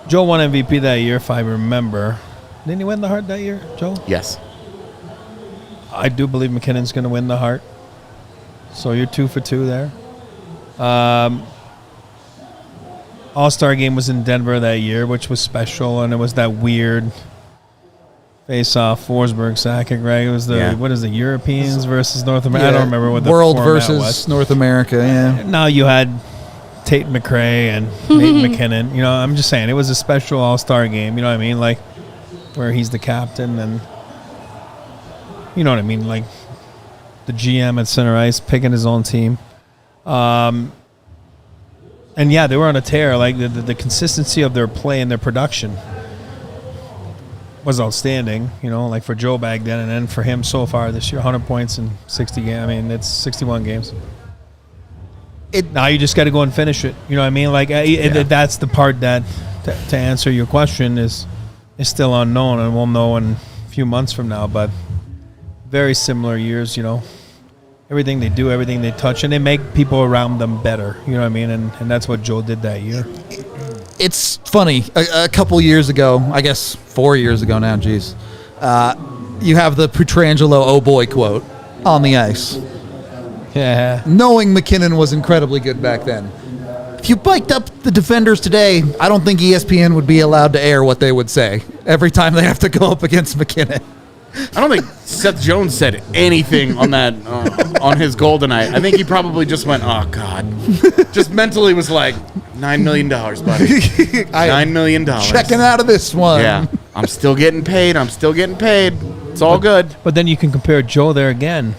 Joe won MVP that year, if I remember. Didn't he win the Hart that year, Joe? Yes. I do believe MacKinnon's going to win the Hart. So you're 2 for 2 there. All-Star game was in Denver that year, which was special, and it was that weird face-off, Forsberg, Sakic, right? It was what is the Europeans versus North America? I don't remember what the World format versus was. North America, yeah. Now you had Tate McRae and Nate MacKinnon. You know, I'm just saying, it was a special all-star game, you know what I mean? Like, where he's the captain and, you know what I mean? Like, the GM at center ice picking his own team. And, they were on a tear. Like, the consistency of their play and their production was outstanding, you know, like for Joe back then, and then for him so far this year, 100 points in 60 games. I mean, it's 61 games. Now you just got to go and finish it. You know what I mean? Like, that's the part that, to answer your question, is still unknown, and we'll know in a few months from now. But very similar years, you know. Everything they do, everything they touch, and they make people around them better. You know what I mean? And that's what Joe did that year. It's funny. A couple years ago, I guess 4 years ago now, geez, you have the Pietrangelo "oh boy" quote on the ice. Yeah. Knowing MacKinnon was incredibly good back then. If you biked up the defenders today, I don't think ESPN would be allowed to air what they would say every time they have to go up against MacKinnon. I don't think Seth Jones said anything on that on his goal tonight. I think he probably just went, "Oh God," just mentally was like, $9 million, buddy. $9 million. Checking out of this one. Yeah, I'm still getting paid. It's all good. But then you can compare Joe there again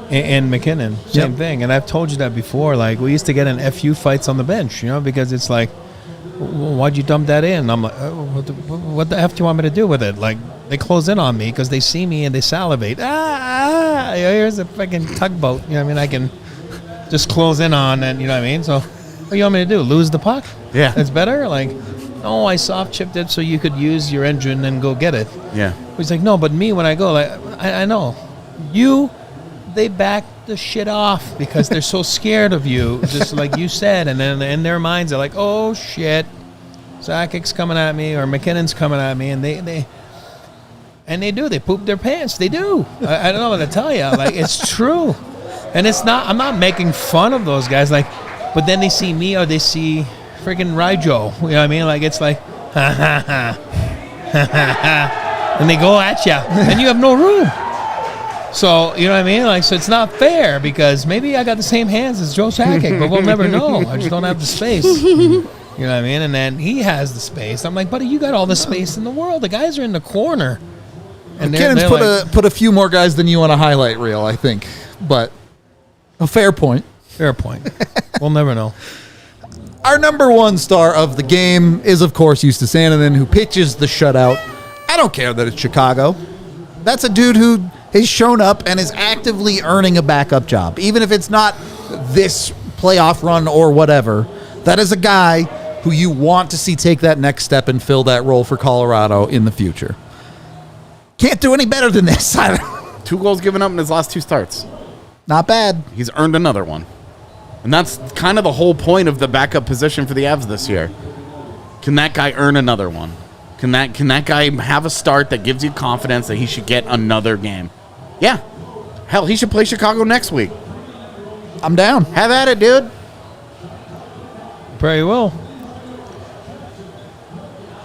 and MacKinnon. Same thing. And I've told you that before. Like, we used to get in FU fights on the bench, you know, because it's like, why'd you dump that in? I'm like, what the F do you want me to do with it? Like, they close in on me because they see me and they salivate. Here's a freaking tugboat. You know what I mean? I can just close in on, and you know what I mean? So what do you want me to do? Lose the puck? Yeah. It's better? Like, no, I soft chipped it so you could use your engine and go get it. Yeah. He's like, no, but me, when I go, like, I know. They back the shit off because they're so scared of you, just like you said. And then in their minds, they're like, oh, shit, Sakic's coming at me or MacKinnon's coming at me. And they poop their pants. They do. I don't know what to tell you. Like, it's true. And it's not, I'm not making fun of those guys. Like, but then they see me or they see freaking Ryjo. You know what I mean? Like, it's like, ha, ha, ha, ha, ha, ha. And they go at you. And you have no room. So, you know what I mean? Like, so it's not fair because maybe I got the same hands as Joe Sakic, but we'll never know. I just don't have the space. You know what I mean? And then he has the space. I'm like, buddy, you got all the space in the world. The guys are in the corner. And MacKinnon's put a few more guys than you on a highlight reel, I think. But a fair point. Fair point. We'll never know. Our number one star of the game is, of course, Justus Annunen, who pitches the shutout. I don't care that it's Chicago. That's a dude who has shown up and is actively earning a backup job. Even if it's not this playoff run or whatever, that is a guy who you want to see take that next step and fill that role for Colorado in the future. Can't do any better than this. 2 goals given up in his last 2 starts. Not bad. He's earned another one. And that's kind of the whole point of the backup position for the Avs this year. Can that guy earn another one? Can that guy have a start that gives you confidence that he should get another game? Yeah. Hell, he should play Chicago next week. I'm down. Have at it, dude. Very well.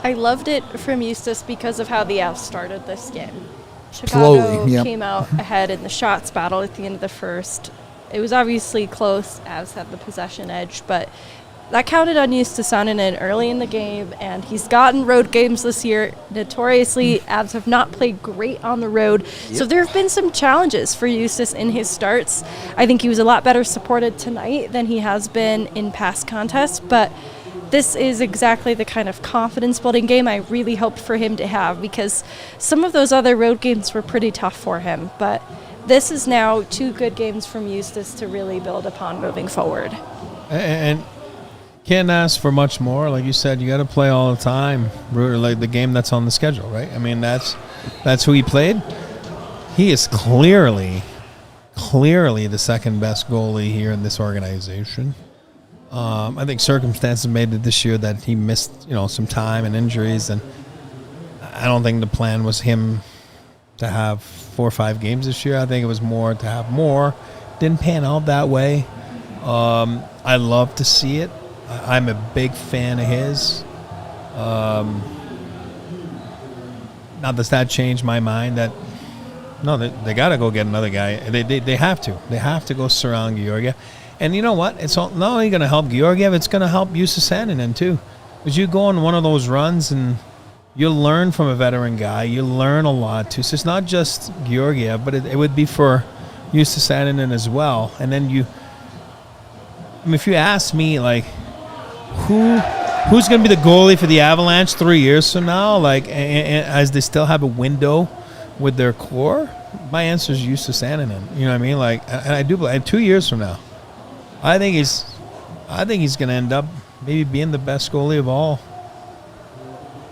I loved it from Justus because of how the Avs started this game. Chicago Slowly, yep. came out ahead in the shots battle at the end of the first. It was obviously close. Avs had the possession edge, but that counted on Justus Annunen early in the game, and he's gotten road games this year. Notoriously, Avs have not played great on the road, so there have been some challenges for Justus in his starts. I think he was a lot better supported tonight than he has been in past contests, but this is exactly the kind of confidence-building game I really hoped for him to have, because some of those other road games were pretty tough for him, but this is now 2 good games from Justus to really build upon moving forward. And can't ask for much more. Like you said, you got to play all the time, like the game that's on the schedule, right? I mean, that's who he played. He is clearly the second best goalie here in this organization. I think circumstances made it this year that he missed, some time and injuries, and I don't think the plan was him to have 4 or 5 games this year. I think it was more to have more. Didn't pan out that way. I love to see it. I'm a big fan of his. Now, does that change my mind? That no, they got to go get another guy. They have to. They have to go surround Georgiev. And you know what? It's not only going to help Georgiev, it's going to help Justus Annunen too. Because you go on one of those runs and you'll learn from a veteran guy. You learn a lot too. So it's not just Georgiev, but it would be for Justus Annunen as well. And then if you ask me, like, who's going to be the goalie for the Avalanche 3 years from now, like, and as they still have a window with their core, my answer is Justus Annunen. You know what I mean? Like, and I do believe 2 years from now, I think he's going to end up maybe being the best goalie of all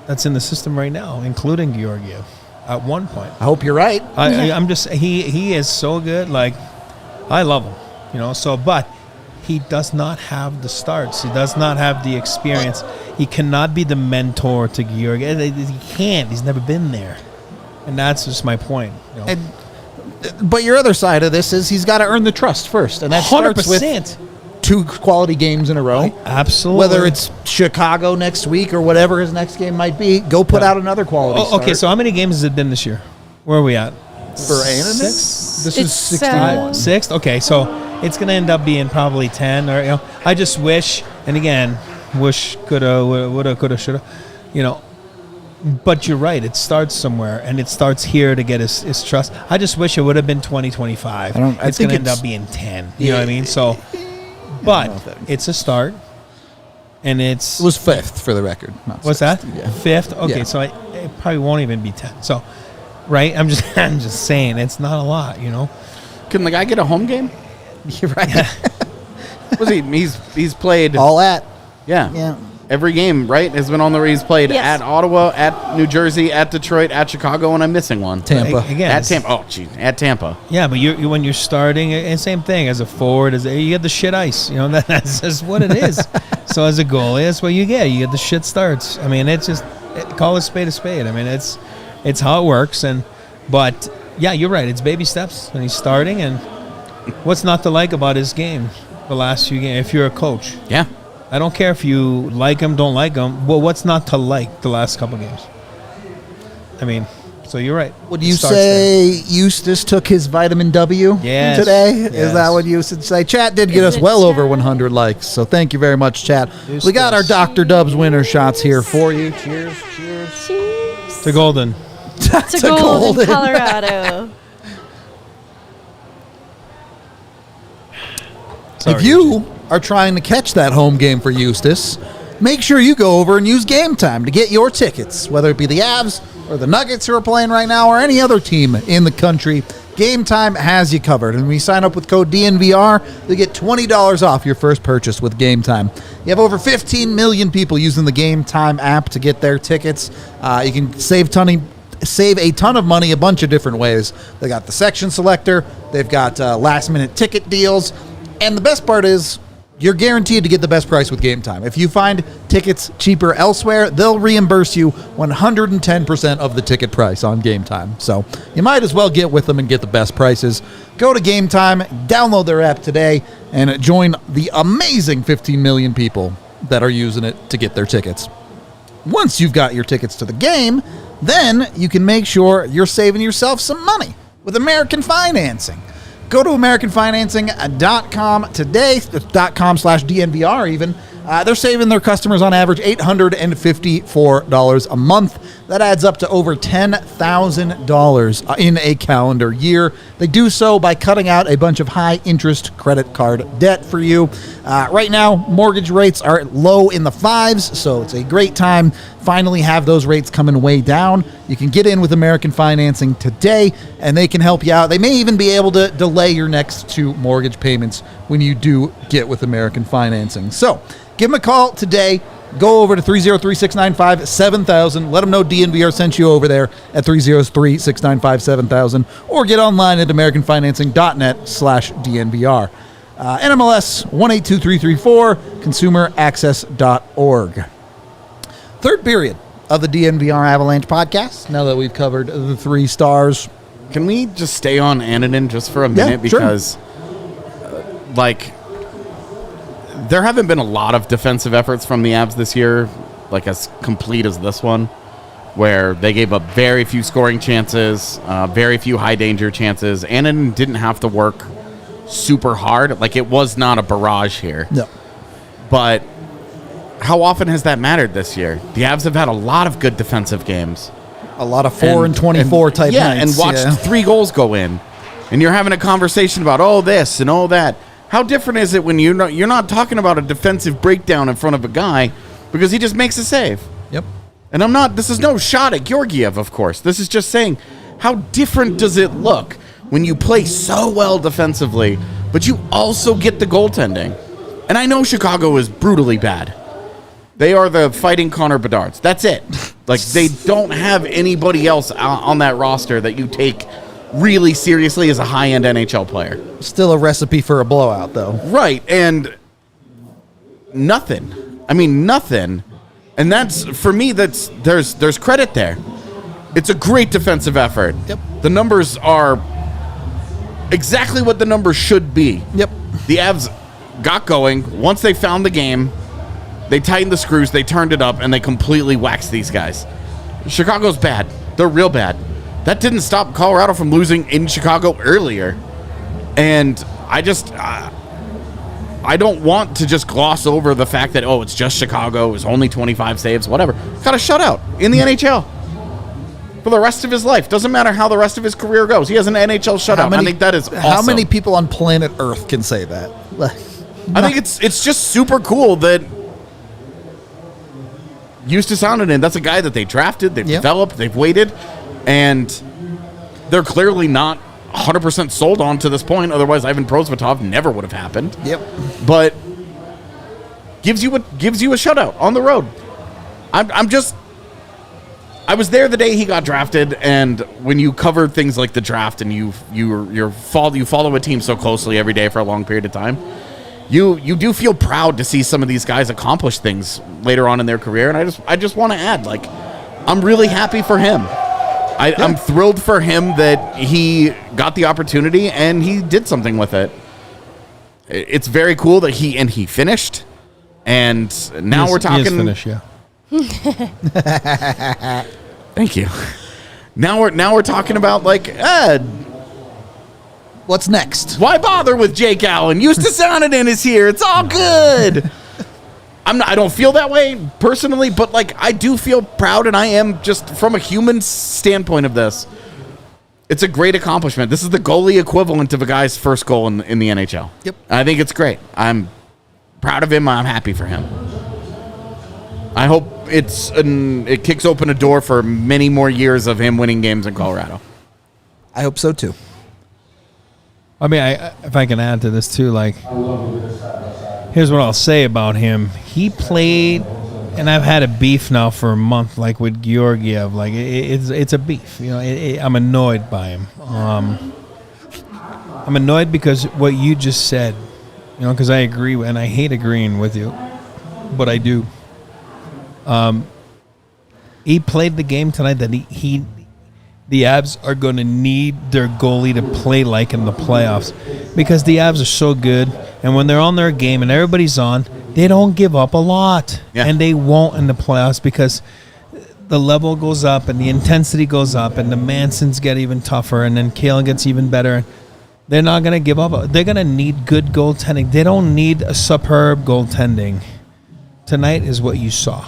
that's in the system right now, including Georgiev at one point. I hope you're right. I'm just he is so good. Like, I love him, So, but he does not have the starts. He does not have the experience. He cannot be the mentor to Georgiev. He can't. He's never been there, and that's just my point. But your other side of this is he's got to earn the trust first, and that starts 100%. with 2 quality games in a row. Absolutely. Whether it's Chicago next week or whatever his next game might be, go put out another quality start. Okay, so how many games has it been this year? Where are we at? For Annunen? This It's is 61. 6? Okay, so it's going to end up being probably 10. Or I just wish, and again, wish, coulda, woulda, coulda, shoulda, But you're right. It starts somewhere, and it starts here to get his trust. I just wish it would have been 2025. It's going to end up being 10. You know what I mean? So, but it's a start, and it was 5th for the record. What's that? Yeah. 5th? Okay, so it probably won't even be 10. So, right? I'm just saying it's not a lot. Can the guy get a home game? You're right. Was he's played All at. Yeah. Every game, right, has been on the he's played Yes. at Ottawa, at New Jersey, at Detroit, at Chicago, and I'm missing one. Tampa. Again, At Tampa. Oh, gee, at Tampa. Yeah, but you when you're starting, and same thing as a forward, you get the shit ice. That's just what it is. So as a goalie, that's what you get. You get the shit starts. I mean, it's just call a spade a spade. I mean, it's how it works. But yeah, you're right. It's baby steps, and he's starting. And what's not to like about his game, the last few games? If you're a coach, Yeah. I don't care if you like him, don't like him. Well, what's not to like the last couple games? I mean, so you're right. Would you say Justus took his vitamin W today? Yes. Is that what you would say? Chat did get us well over 100 likes, so thank you very much, chat. We got our Dr. Dubs winner shots here for you. Cheers. Cheers. To Golden. To Golden, Colorado. Sorry, If you are trying to catch that home game for Justus, make sure you go over and use Game Time to get your tickets, whether it be the Avs or the Nuggets who are playing right now or any other team in the country. Game Time has you covered. And when you sign up with code DNVR, you'll get $20 off your first purchase with Game Time. You have over 15 million people using the Game Time app to get their tickets. You can save a ton of money a bunch of different ways. They got the section selector. They've got last-minute ticket deals. And the best part is you're guaranteed to get the best price with Game Time. If you find tickets cheaper elsewhere, they'll reimburse you 110% of the ticket price on Game Time. So you might as well get with them and get the best prices. Go to Game Time, download their app today, and join the amazing 15 million people that are using it to get their tickets. Once you've got your tickets to the game, then you can make sure you're saving yourself some money with American Financing. Go to AmericanFinancing.com today, .com/DNVR even. They're saving their customers on average $854 a month. That adds up to over $10,000 in a calendar year. They do so by cutting out a bunch of high-interest credit card debt for you. Right now, mortgage rates are low in the 5s, so it's a great time. Finally have those rates coming way down. You can get in with American Financing today, and they can help you out. They may even be able to delay your next 2 mortgage payments when you do get with American Financing. So give them a call today. Go over to 303-695-7000. Let them know DNVR sent you over there at 303-695-7000, or get online at americanfinancing.net/DNVR. NMLS 182334, consumeraccess.org. Third period of the DNVR Avalanche podcast, now that we've covered the 3 stars. Can we just stay on Annunen just for a minute? Sure. Because, there haven't been a lot of defensive efforts from the Avs this year, like as complete as this one, where they gave up very few scoring chances, very few high-danger chances. Annunen didn't have to work super hard. Like, it was not a barrage here. No. But how often has that mattered this year? The Avs have had a lot of good defensive games. A lot of 4 and 24 type nights. And watched 3 goals go in. And you're having a conversation about, this and that. How different is it when you're not talking about a defensive breakdown in front of a guy because he just makes a save? Yep. And this is no shot at Georgiev, of course. This is just saying, how different does it look when you play so well defensively, but you also get the goaltending? And I know Chicago is brutally bad. They are the fighting Connor Bedards. That's it. Like, they don't have anybody else on that roster that you take really seriously as a high-end NHL player. Still a recipe for a blowout, though. Right, and nothing. I mean, nothing. And that's, for me, there's credit there. It's a great defensive effort. Yep. The numbers are exactly what the numbers should be. Yep. The Avs got going. Once they found the game, they tightened the screws, they turned it up, and they completely waxed these guys. Chicago's bad. They're real bad. That didn't stop Colorado from losing in Chicago earlier. And I don't want to just gloss over the fact that, it's just Chicago, it was only 25 saves, whatever. Got a shutout in the NHL for the rest of his life. Doesn't matter how the rest of his career goes. He has an NHL shutout. I think that is awesome. How many people on planet Earth can say that? I think it's just super cool that Justus Annunen, that's a guy that they drafted, they've developed, they've waited, and they're clearly not 100% sold on to this point. Otherwise, Ivan Prosvetov never would have happened. Yep. But gives you a shutout on the road. I was there the day he got drafted, and when you cover things like the draft and you follow a team so closely every day for a long period of time, you do feel proud to see some of these guys accomplish things later on in their career. And I just want to add, I'm really happy for him. I'm thrilled for him that he got the opportunity and he did something with it. It's very cool that he finished, and now we're talking. He is finished, yeah. Thank you. Now we're talking about what's next? Why bother with Jake Allen? Justus Annunen is here. It's all good. I don't feel that way personally, but I do feel proud, and I am just from a human standpoint of this. It's a great accomplishment. This is the goalie equivalent of a guy's first goal in the NHL. Yep. I think it's great. I'm proud of him. I'm happy for him. I hope it kicks open a door for many more years of him winning games in Colorado. I hope so too. I mean, if I can add to this too, like, here's what I'll say about him. He played, and I've had a beef now for a month, like with Georgiev. Like, it's a beef. You know, I'm annoyed by him. I'm annoyed because what you just said, you know, because I agree, and I hate agreeing with you, but I do. He played the game tonight that the Avs are going to need their goalie to play like in the playoffs, because the Avs are so good, and when they're on their game and everybody's on, they don't give up a lot, and they won't in the playoffs because the level goes up and the intensity goes up and the Mansons get even tougher and then Kale gets even better. They're not going to give up. They're going to need good goaltending. They don't need a superb goaltending. Tonight is what you saw.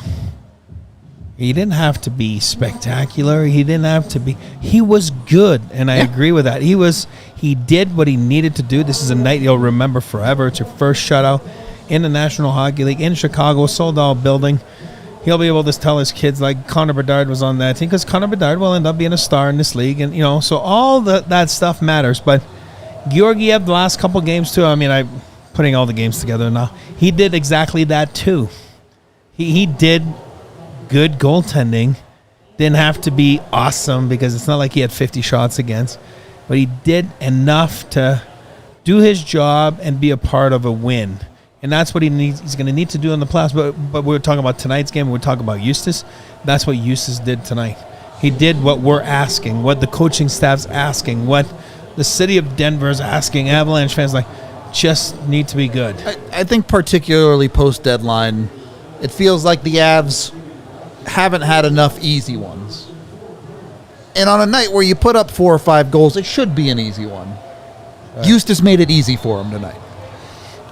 He didn't have to be spectacular. He didn't have to be. He was good, and I agree with that. He did what he needed to do. This is a night you'll remember forever. It's your first shutout in the National Hockey League in Chicago, sold-out building. He'll be able to tell his kids, like Connor Bedard was on that team, because Connor Bedard will end up being a star in this league, and so all that stuff matters. But Georgiev, the last couple games too. I mean, I'm putting all the games together now. He did exactly that too. He did good goaltending. Didn't have to be awesome because it's not like he had 50 shots against, but he did enough to do his job and be a part of a win. And that's what he needs. He's going to need to do in the playoffs. But we're talking about tonight's game. We're talking about Justus. That's what Justus did tonight. He did what we're asking, what the coaching staff's asking, what the city of Denver's asking. Avalanche fans just need to be good. I think particularly post-deadline, it feels like the Avs haven't had enough easy ones. And on a night where you put up 4 or 5 goals, it should be an easy one. Right. Justus made it easy for him tonight.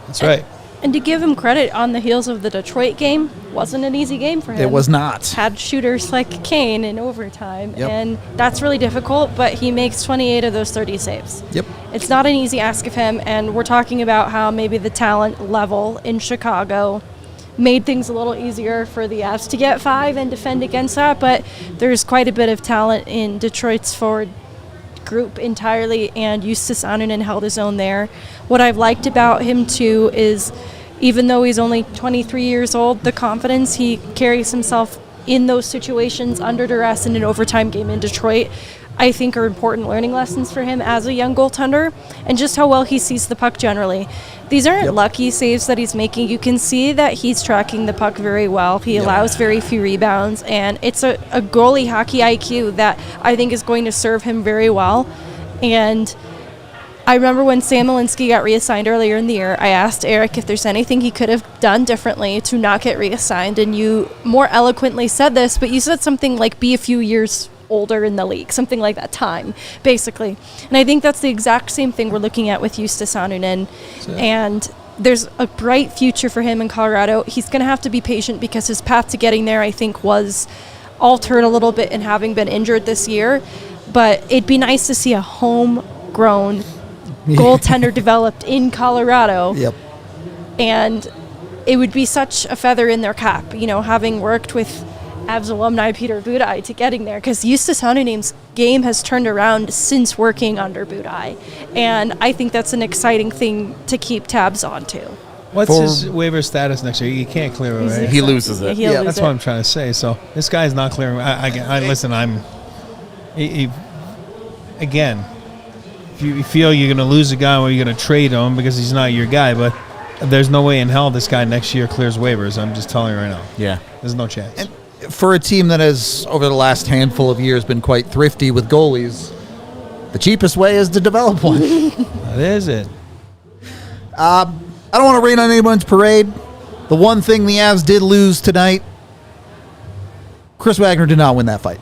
That's right. And to give him credit, on the heels of the Detroit game, wasn't an easy game for him. It was not. Had shooters like Kane in overtime, and that's really difficult, but he makes 28 of those 30 saves. Yep. It's not an easy ask of him, and we're talking about how maybe the talent level in Chicago made things a little easier for the Avs to get 5 and defend against that, but there's quite a bit of talent in Detroit's forward group entirely, and Justus Annunen held his own there. What I've liked about him too is, even though he's only 23 years old, the confidence he carries himself in those situations under duress in an overtime game in Detroit, I think are important learning lessons for him as a young goaltender, and just how well he sees the puck generally. These aren't lucky saves that he's making. You can see that he's tracking the puck very well. He allows very few rebounds, and it's a goalie hockey IQ that I think is going to serve him very well. And I remember when Sam Malinsky got reassigned earlier in the year, I asked Eric if there's anything he could have done differently to not get reassigned, and you more eloquently said this, but you said something like be a few years older in the league, something like that, time, basically. And I think that's the exact same thing we're looking at with Justus Annunen. And there's a bright future for him in Colorado. He's going to have to be patient because his path to getting there, I think, was altered a little bit in having been injured this year. But it'd be nice to see a homegrown goaltender developed in Colorado. Yep. And it would be such a feather in their cap, having worked with Avs alumni Peter Budaj to getting there, because Justus Annunen's game has turned around since working under Budaj, and I think that's an exciting thing to keep tabs on too. What's his waiver status next year? You can't clear it, right? He loses it. He'll lose that's it. what I'm trying to say. So this guy's not clearing. I listen. Again, if you feel you're going to lose a guy or you're going to trade him because he's not your guy, but there's no way in hell this guy next year clears waivers. I'm just telling you right now. Yeah. There's no chance. And for a team that has, over the last handful of years, been quite thrifty with goalies, the cheapest way is to develop one. That is it. I don't want to rain on anyone's parade. The one thing the Avs did lose tonight, Chris Wagner did not win that fight.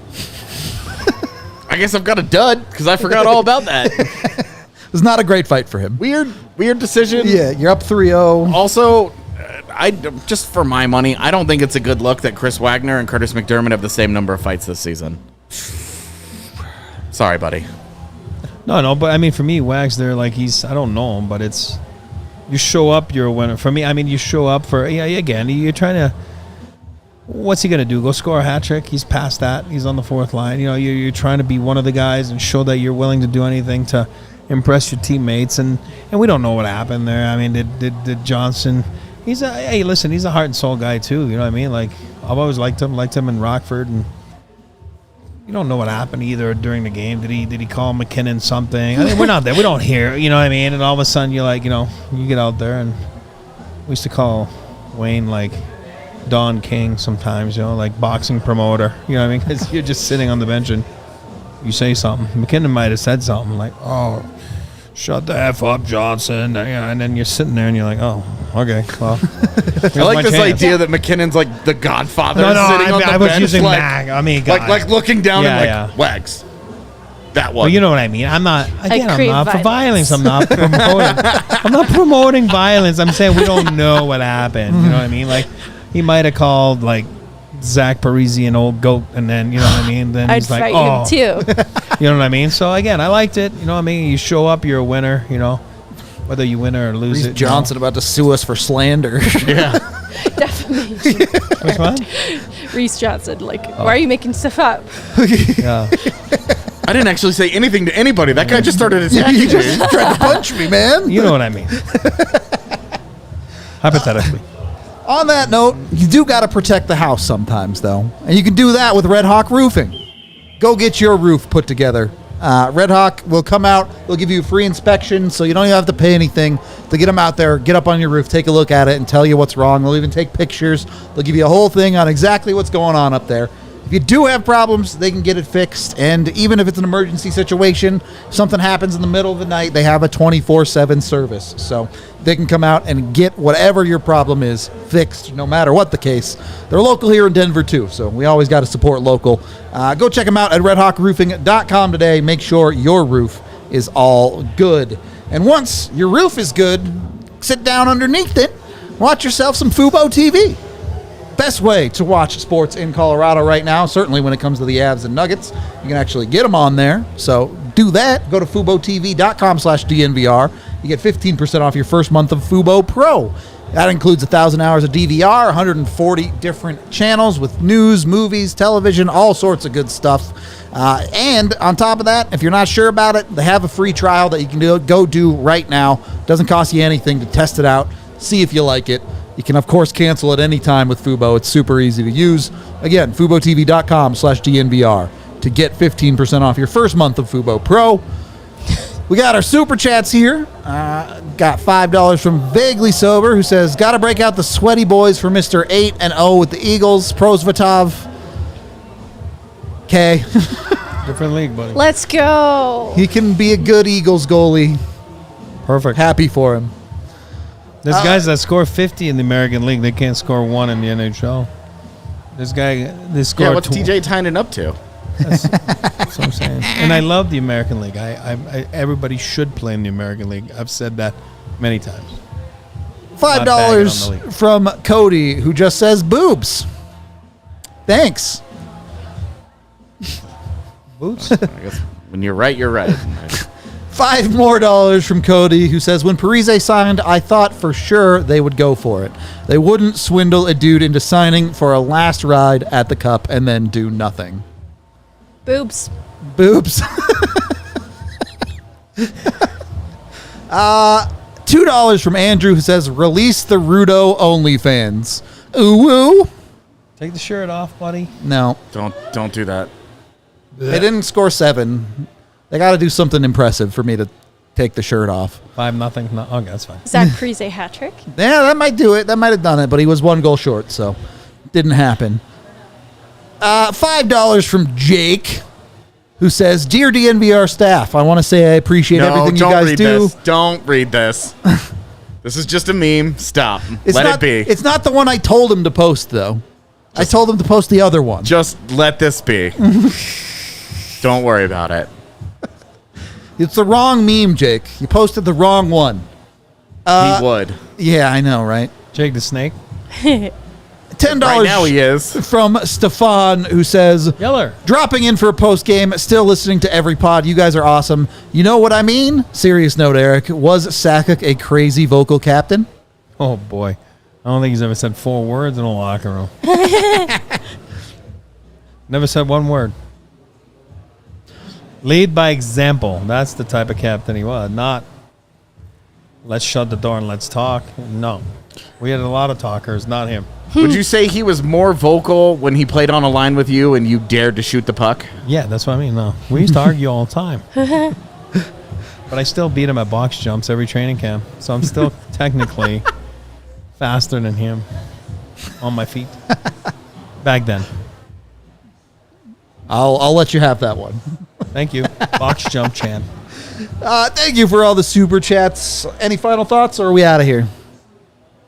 I guess I've got a dud because I forgot all about that. It was not a great fight for him. Weird decision. Yeah, you're up 3-0. Also, I just for my money, I don't think it's a good look that Chris Wagner and Curtis McDermott have the same number of fights this season. Sorry, buddy. No, but I mean, for me, Wags, I don't know him, but you show up, you're a winner. For me, I mean, you show up for, again, you're trying to, what's he going to do? Go score a hat trick? He's past that. He's on the fourth line. You know, you're trying to be one of the guys and show that you're willing to do anything to impress your teammates. And we don't know what happened there. I mean, did Johnson, he's a heart and soul guy too. You know what I mean? Like, I've always liked him in Rockford, and you don't know what happened either during the game. Did he call MacKinnon something? I mean, we're not there. We don't hear, you know what I mean? And all of a sudden you're like, you know, you get out there, and we used to call Wayne like Don King sometimes, you know, like boxing promoter. You know what I mean? Because you're just sitting on the bench and you say something. MacKinnon might have said something like, "Oh, shut the F up, Johnson." And then you're sitting there and you're like, "Oh, okay, well." I like this idea that McKinnon's like the godfather sitting on the I was bench. using like, Mac. I mean, like looking down and like, yeah. Wags. That one. Well, you know what I mean. I'm not for violence. violence. I'm not promoting. I'm not promoting violence. I'm saying we don't know what happened. You know what I mean? Like, he might have called like Zach Parise an old goat, and then you know what I mean. Then I'd he's like, fight "Oh," him too. you know what I mean. So again, I liked it. You know what I mean. You show up, you're a winner. You know, whether you win or lose Reese it. Johnson about to sue us for slander. Yeah. Definitely. Which one? Reese Johnson, like, why are you making stuff up? Yeah. I didn't actually say anything to anybody. That guy just started attacking You me. just tried to punch me, man. You know what I mean. Hypothetically. On that note, you do got to protect the house sometimes, though. And you can do that with Red Hawk Roofing. Go get your roof put together. Red Hawk will come out. They'll give you a free inspection, so you don't even have to pay anything to get them out there, get up on your roof, take a look at it, and tell you what's wrong. They'll even take pictures. They'll give you a whole thing on exactly what's going on up there. If you do have problems, they can get it fixed. And even if it's an emergency situation, something happens in the middle of the night, they have a 24/7 service. So they can come out and get whatever your problem is fixed, no matter what the case. They're local here in Denver, too, so we always got to support local. Go check them out at redhawkroofing.com today. Make sure your roof is all good. And once your roof is good, sit down underneath it, watch yourself some Fubo TV. Best way to watch sports in Colorado right now, certainly when it comes to the Avs and Nuggets. You can actually get them on there. So do that. Go to FuboTV.com/DNVR. You get 15% off your first month of Fubo Pro. That includes 1,000 hours of DVR, 140 different channels with news, movies, television, all sorts of good stuff. And on top of that, if you're not sure about it, they have a free trial that you can go do right now. Doesn't cost you anything to test it out, see if you like it. You can, of course, cancel at any time with Fubo. It's super easy to use. Again, FuboTV.com/DNVR to get 15% off your first month of Fubo Pro. We got our Super Chats here. Got $5 from Vaguely Sober, who says, got to break out the sweaty boys for Mr. 8-0 with the Eagles. Prosvetov. Okay. Different league, buddy. Let's go. He can be a good Eagles goalie. Perfect. Happy for him. There's guys that score 50 in the American League. They can't score 1 in the NHL. This guy, they score. Yeah, what's TJ Tynan up to? That's what I'm saying. And I love the American League. Everybody should play in the American League. I've said that many times. $5 from Cody, who just says boobs. Thanks. Boots? I guess when you're right, you're right. $5 more from Cody, who says, when Parise signed, I thought for sure they would go for it. They wouldn't swindle a dude into signing for a last ride at the Cup and then do nothing. Boobs. Boobs. $2 from Andrew, who says, release the Rudo OnlyFans. Ooh woo. Take the shirt off, buddy. No. Don't do that. They didn't score 7. They got to do something impressive for me to take the shirt off. 5-0. No, okay, that's fine. Zach Parise hat trick. Yeah, that might do it. That might have done it, but he was 1 goal short, so didn't happen. $5 from Jake, who says, dear DNVR staff, I want to say I appreciate everything you guys do. This. Don't read this. This is just a meme. Stop. Let it be. It's not the one I told him to post, though. I told him to post the other one. Just let this be. Don't worry about it. It's the wrong meme, Jake. You posted the wrong one. He would. Yeah, I know, right? Jake the Snake. $10 Right now he is. from Stefan, who says, Yeller. dropping in for a post game, still listening to every pod. You guys are awesome. You know what I mean? Serious note, Eric. Was Sakic a crazy vocal captain? Oh, boy. I don't think he's ever said 4 words in a locker room. Never said 1 word. Lead by example. That's the type of captain he was. Not, let's shut the door and let's talk. No. We had a lot of talkers, not him. Would you say he was more vocal when he played on a line with you and you dared to shoot the puck? Yeah, that's what I mean. No, we used to argue all the time. But I still beat him at box jumps every training camp. So I'm still technically faster than him on my feet. Back then. I'll let you have that one. Thank you. Box jump champ. Thank you for all the super chats. Any final thoughts, or are we out of here?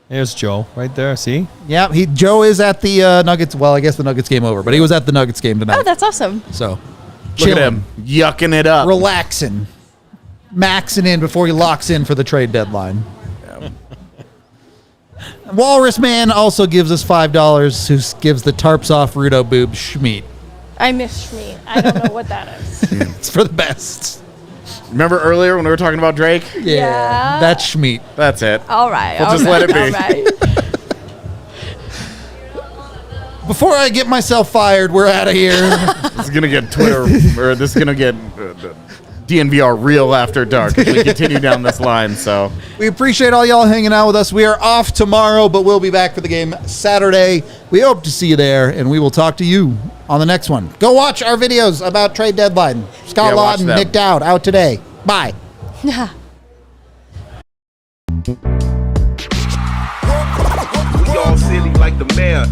There's Joe right there. See? Yeah, Joe is at the Nuggets. Well, I guess the Nuggets game over, but he was at the Nuggets game tonight. Oh, that's awesome. So, Look at him, yucking it up. relaxing, maxing in before he locks in for the trade deadline. Walrus Man also gives us $5, who gives the tarps off Rudo Boob Schmeat. I miss Schmeat. I don't know what that is. It's for the best. Remember earlier when we were talking about Drake? Yeah. That's Schmeat. That's it. All right. We'll all just right, let it be. All right. Before I get myself fired, we're out of here. This is gonna get Twitter, or this is gonna get DNVR real after dark if we continue down this line. So We appreciate all y'all hanging out with us. We are off tomorrow, but we'll be back for the game Saturday. We hope to see you there, and we will talk to you on the next one. Go watch our videos about trade deadline. Scott Yeah, watch Lawton, them. Nick Dowd, out today. Bye. We all silly like the mayor.